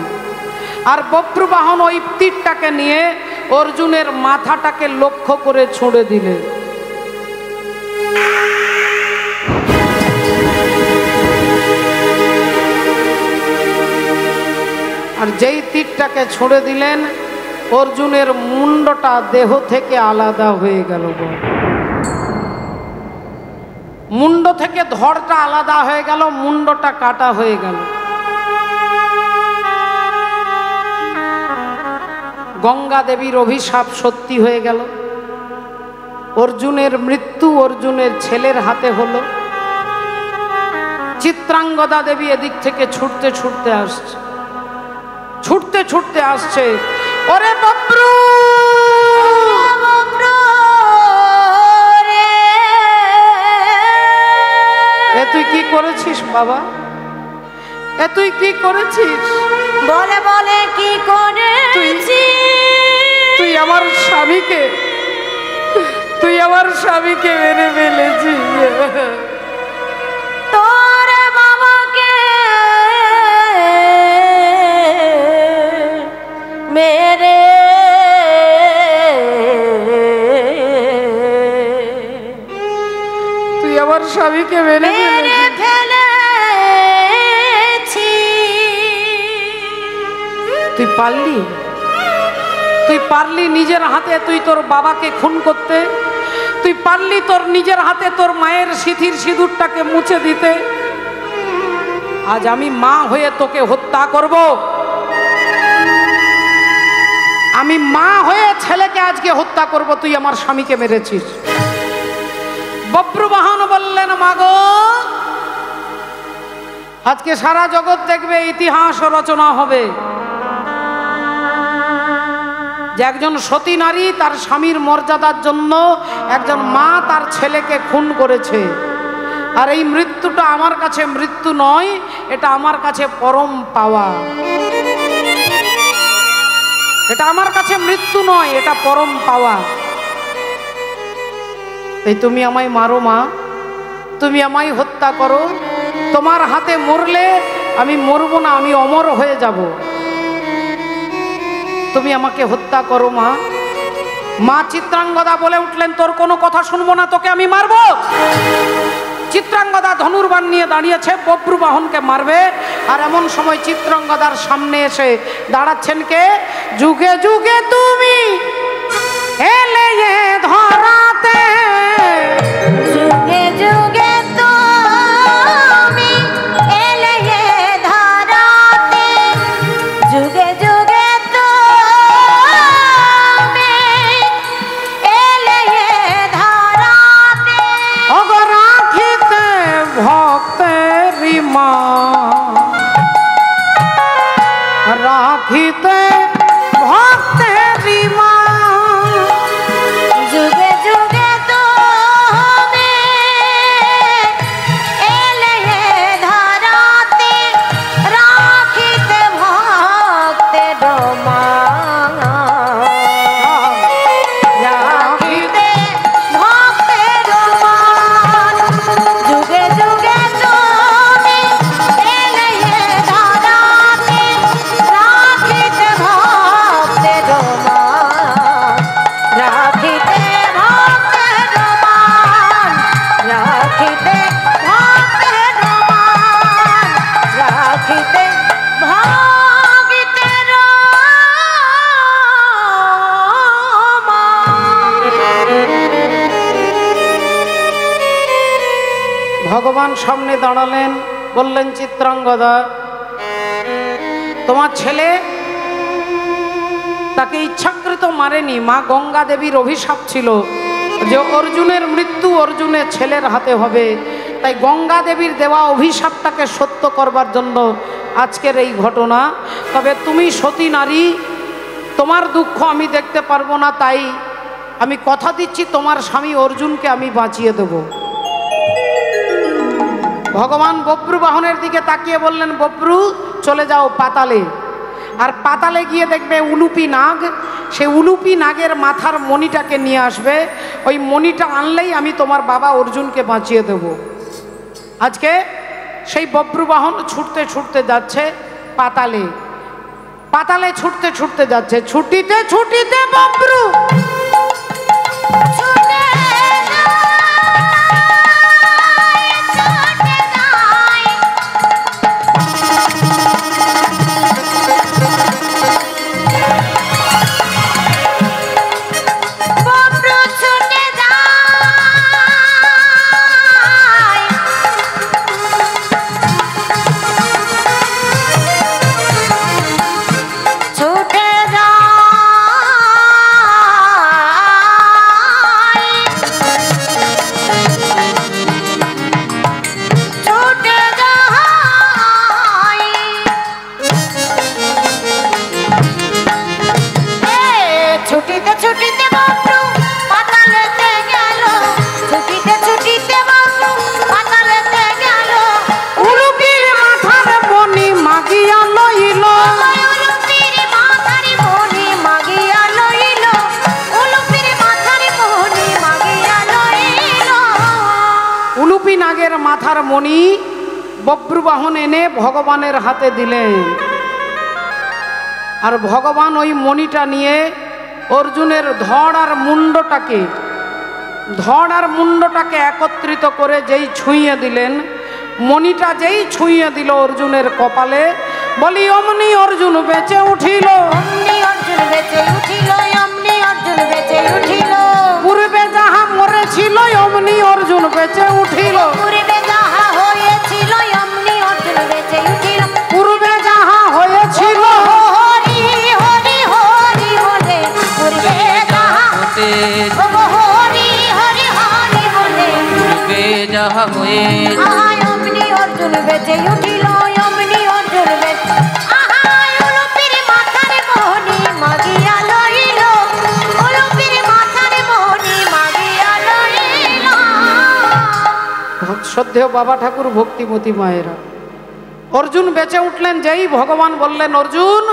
আর বব্রু বাহন ওই তীরটাকে নিয়ে অর্জুনের মাথাটাকে লক্ষ্য করে ছুঁড়ে দিলেন। আর যেই তীরটাকে ছুঁড়ে দিলেন, অর্জুনের মুন্ডটা দেহ থেকে আলাদা হয়ে গেল। মুন্ড থেকে ধড়টা আলাদা হয়ে গেল, মুন্ডটা কাটা হয়ে গেল। গঙ্গা দেবীর অভিশাপ সত্যি হয়ে গেল। অর্জুনের মৃত্যু অর্জুনের ছেলের হাতে হলো। চিত্রাঙ্গদা দেবী এদিক থেকে ছুটতে ছুটতে আসছে, ছুটতে ছুটতে আসছে। ওরে বব্রু, এ তুই কি করেছিস বাবা? এ তুই কি করেছিস? বলে বলে কি করেছি? তুই আমার স্বামীকে, তুই আমার স্বামীকে মেরে ফেলেছিস। তোর বাবাকে মেরে স্বামীকে মেরে ফেলেছি। তুই পারলি? তুই পারলি নিজের হাতে তুই তোর বাবাকে খুন করতে? তুই পারলি তোর নিজের হাতে তোর মায়ের সিঁথির সিঁদুরটাকে মুছে দিতে? আজ আমি মা হয়ে তোকে হত্যা করব। আমি মা হয়ে ছেলেকে আজকে হত্যা করব। তুই আমার স্বামীকে মেরেছিস। বব্রুবাহন বললেন, মাগো, আজকে সারা জগৎ দেখবে, ইতিহাস রচনা হবে যে একজন সতী নারী তার স্বামীর মর্যাদার জন্য একজন মা তার ছেলেকে খুন করেছে। আর এই মৃত্যুটা আমার কাছে মৃত্যু নয়, এটা আমার কাছে পরম পাওয়া। এটা আমার কাছে মৃত্যু নয়, এটা পরম পাওয়া। এই তুমি আমায় মারো মা, তুমি আমায় হত্যা করো। তোমার হাতে মরলে আমি মরবো না, আমি অমর হয়ে যাব। তুমি আমাকে হত্যা করো মা। মা চিত্রাঙ্গদা বলে উঠলেন, তোর কোনো কথা শুনবো না, তোকে আমি মারবো। চিত্রাঙ্গদা ধনুর্বাণ নিয়ে দাঁড়িয়েছে, বব্রুবাহনকে মারবে। আর এমন সময় চিত্রাঙ্গদার সামনে এসে দাঁড়াচ্ছেন কে? যুগে যুগে তুমি এলে এ ধরাতে, যুগে যুগে তুমি এলে এ ধরাতে, যুগে যুগে তুমি এলে এ ধরাতে। অগ রাখিতে ভক্তেরি মা, রাখিতে ভক্তেরি মা, যুগে যুগে তুমি এলে এ ধরাতে, রাখিতে ভক্তের মান, রাখিতে ভক্তের মান। যুগে যুগে তুমি এলে এ ধরাতে, রাখিতে ভক্তের মান, রাখিতে ভক্তের মান, রাখিতে ভক্তের মান, রাখিতে ভক্তের ভগবান সামনে দাঁড়ালেন, বললেন, চিত্রাঙ্গদা, তোমার ছেলে তাকে ইচ্ছাকৃত মারেনি। মা গঙ্গা দেবীর অভিশাপ ছিল যে অর্জুনের মৃত্যু অর্জুনের ছেলের হাতে হবে। তাই গঙ্গা দেবীর দেওয়া অভিশাপটাকে সত্য করবার জন্য আজকের এই ঘটনা। তবে তুমি সতী নারী, তোমার দুঃখ আমি দেখতে পারবো না, তাই আমি কথা দিচ্ছি তোমার স্বামী অর্জুনকে আমি বাঁচিয়ে দেব। ভগবান বব্রুবাহনের দিকে তাকিয়ে বললেন, বব্রু, চলে যাও পাতালে। আর পাতালে গিয়ে দেখবে উলুপি নাগ, সেই উলুপি নাগের মাথার মণিটাকে নিয়ে আসবে। ওই মণিটা আনলেই আমি তোমার বাবা অর্জুনকে বাঁচিয়ে দেব। আজকে সেই বব্রুবাহন ছুটতে ছুটতে যাচ্ছে পাতালে। পাতালে ছুটতে ছুটতে যাচ্ছে, ছুটিতে ছুটিতে বব্রু ছুটে ছুটে যায়, বব্রু ছুটে যায়, ছুটে যায়, ছুটে যায়। ছুটিতে ছুটিতে বব্রু পাতালেতে গেল, ছুটিতে ছুটিতে বব্রু পাতালেতে গেল। উলুপির মাথার মণি মাগিয়া লইল, উলুপির মাথার মণি মাগিয়া লইল, উলুপির মাথার মণি মাগিয়া লইল। উলুপি নাগের মাথার মণি বব্রুবাহন এনে ভগবানের হাতে দিলেন। আর ভগবান ওই মণিটা নিয়ে অর্জুনের ধড় আর মুন্ডটাকে ধড় আর মুন্ডটাকে একত্রিত করে যেই ছুঁয়ে দিলেন, মণিটা যেই ছুঁয়ে দিল অর্জুনের কপালে, বলি অমনি অর্জুন বেঁচে উঠিল। অমনি অর্জুন বেঁচে উঠিল, অমনি অর্জুন বেঁচে উঠিল। পূর্বে যাহা মরেছিল অমনি অর্জুন বেঁচে উঠিল। পূর্বে যাহা হয়েছিল অমনি অর্জুন বেঁচে উঠিল। পূর্বে যাহা হয়েছিল হরি হরি হরি বলে পূর্বে যাহা হতে হরি হরি হরি বলে পূর্বে যাহা হয়ে আহায় অমনি অর্জুন বেঁচে উঠিল, অমনি অর্জুন বেঁচে আহায় উলুপির মাথার মোহনি মাগিয়া লইল, উলুপির মাথার মোহনি মাগিয়া লইল। শ্রদ্ধেয় বাবা ঠাকুর, ভক্তিমতী মায়েরা, অর্জুন বেঁচে উঠলেন। যেই ভগবান বললেন, অর্জুন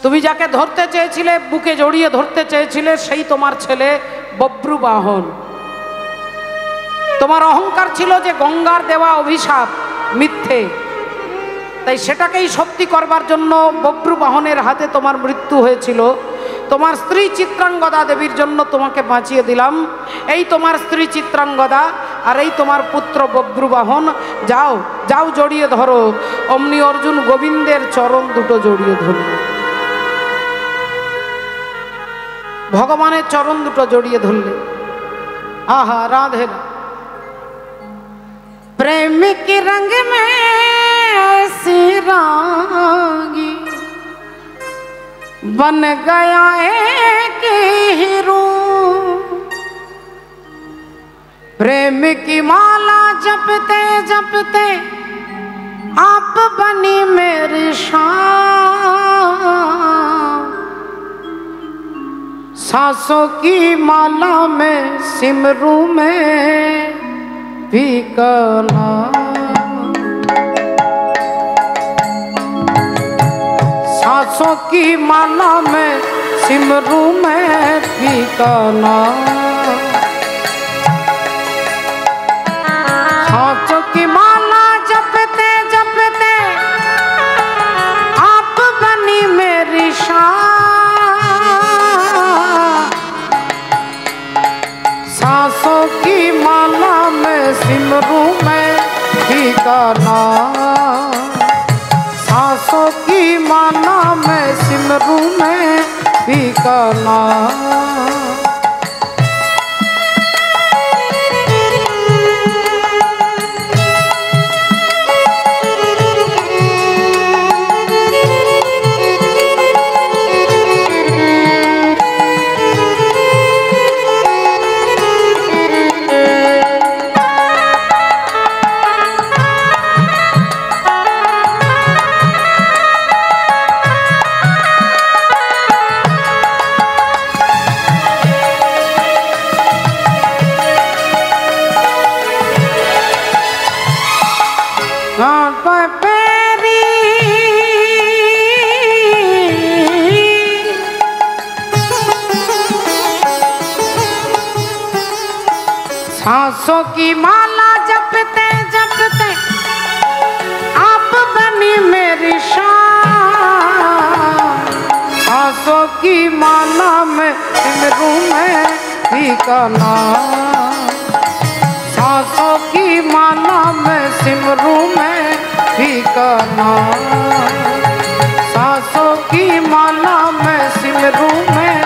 তুমি যাকে ধরতে চেয়েছিলে, বুকে জড়িয়ে ধরতে চেয়েছিলে, সেই তোমার ছেলে বব্রুবাহন। তোমার অহংকার ছিল যে গঙ্গার দেওয়া অভিশাপ মিথ্যে, তাই সেটাকেই সত্যি করবার জন্য বব্রুবাহনের হাতে তোমার মৃত্যু হয়েছিল। তোমার স্ত্রী চিত্রাঙ্গদা দেবীর জন্য তোমাকে বাঁচিয়ে দিলাম। এই তোমার স্ত্রী চিত্রাঙ্গদা আর এই তোমার পুত্র বব্রুবাহন, যাও যাও জড়িয়ে ধরো। অমনি অর্জুন গোবিন্দের চরণ দুটো জড়িয়ে ধরল, ভগবানের চরণ দুটো জড়িয়ে ধরলে। আহা রাধে प्रेम के रंग में ऐसी रागी बन गया एक हीरो। प्रेम की माला जपते जपते आप बनी मेरी शान। सांसों की माला में सिमरू में भी करना। सांसों की माला में सिमरू में भी करना। सांसों की माला जपते जपते आप बनी मेरी शान। सांसों की माला में सिमरू में भी करना। सांसों की माला में सिमरू में भी करना। सांसों की माला जपते जपते आप बनी मेरी शान। सांसों की माला में सिमरू में भी करना। सांसों की माला में सिमरू में भी करना। सांसों की माला में सिमरू में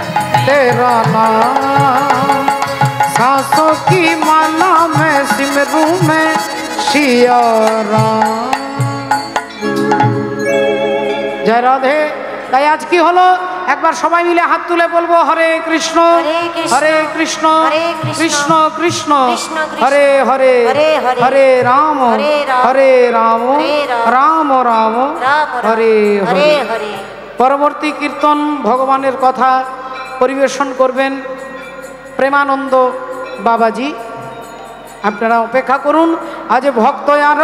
तेरा नाम। सांसों की माला में सिमरू में सिया राम। जय राधे। তাই আজ কি হলো, একবার সবাই মিলে হাত তুলে বলবো, হরে কৃষ্ণ হরে কৃষ্ণ কৃষ্ণ কৃষ্ণ হরে হরে হরে রাম হরে রাম রাম রাম হরে হরে। পরবর্তী কীর্তন ভগবানের কথা পরিবেশন করবেন প্রেমানন্দ বাবাজি। আপনারা অপেক্ষা করুন। আজ ভক্ত আর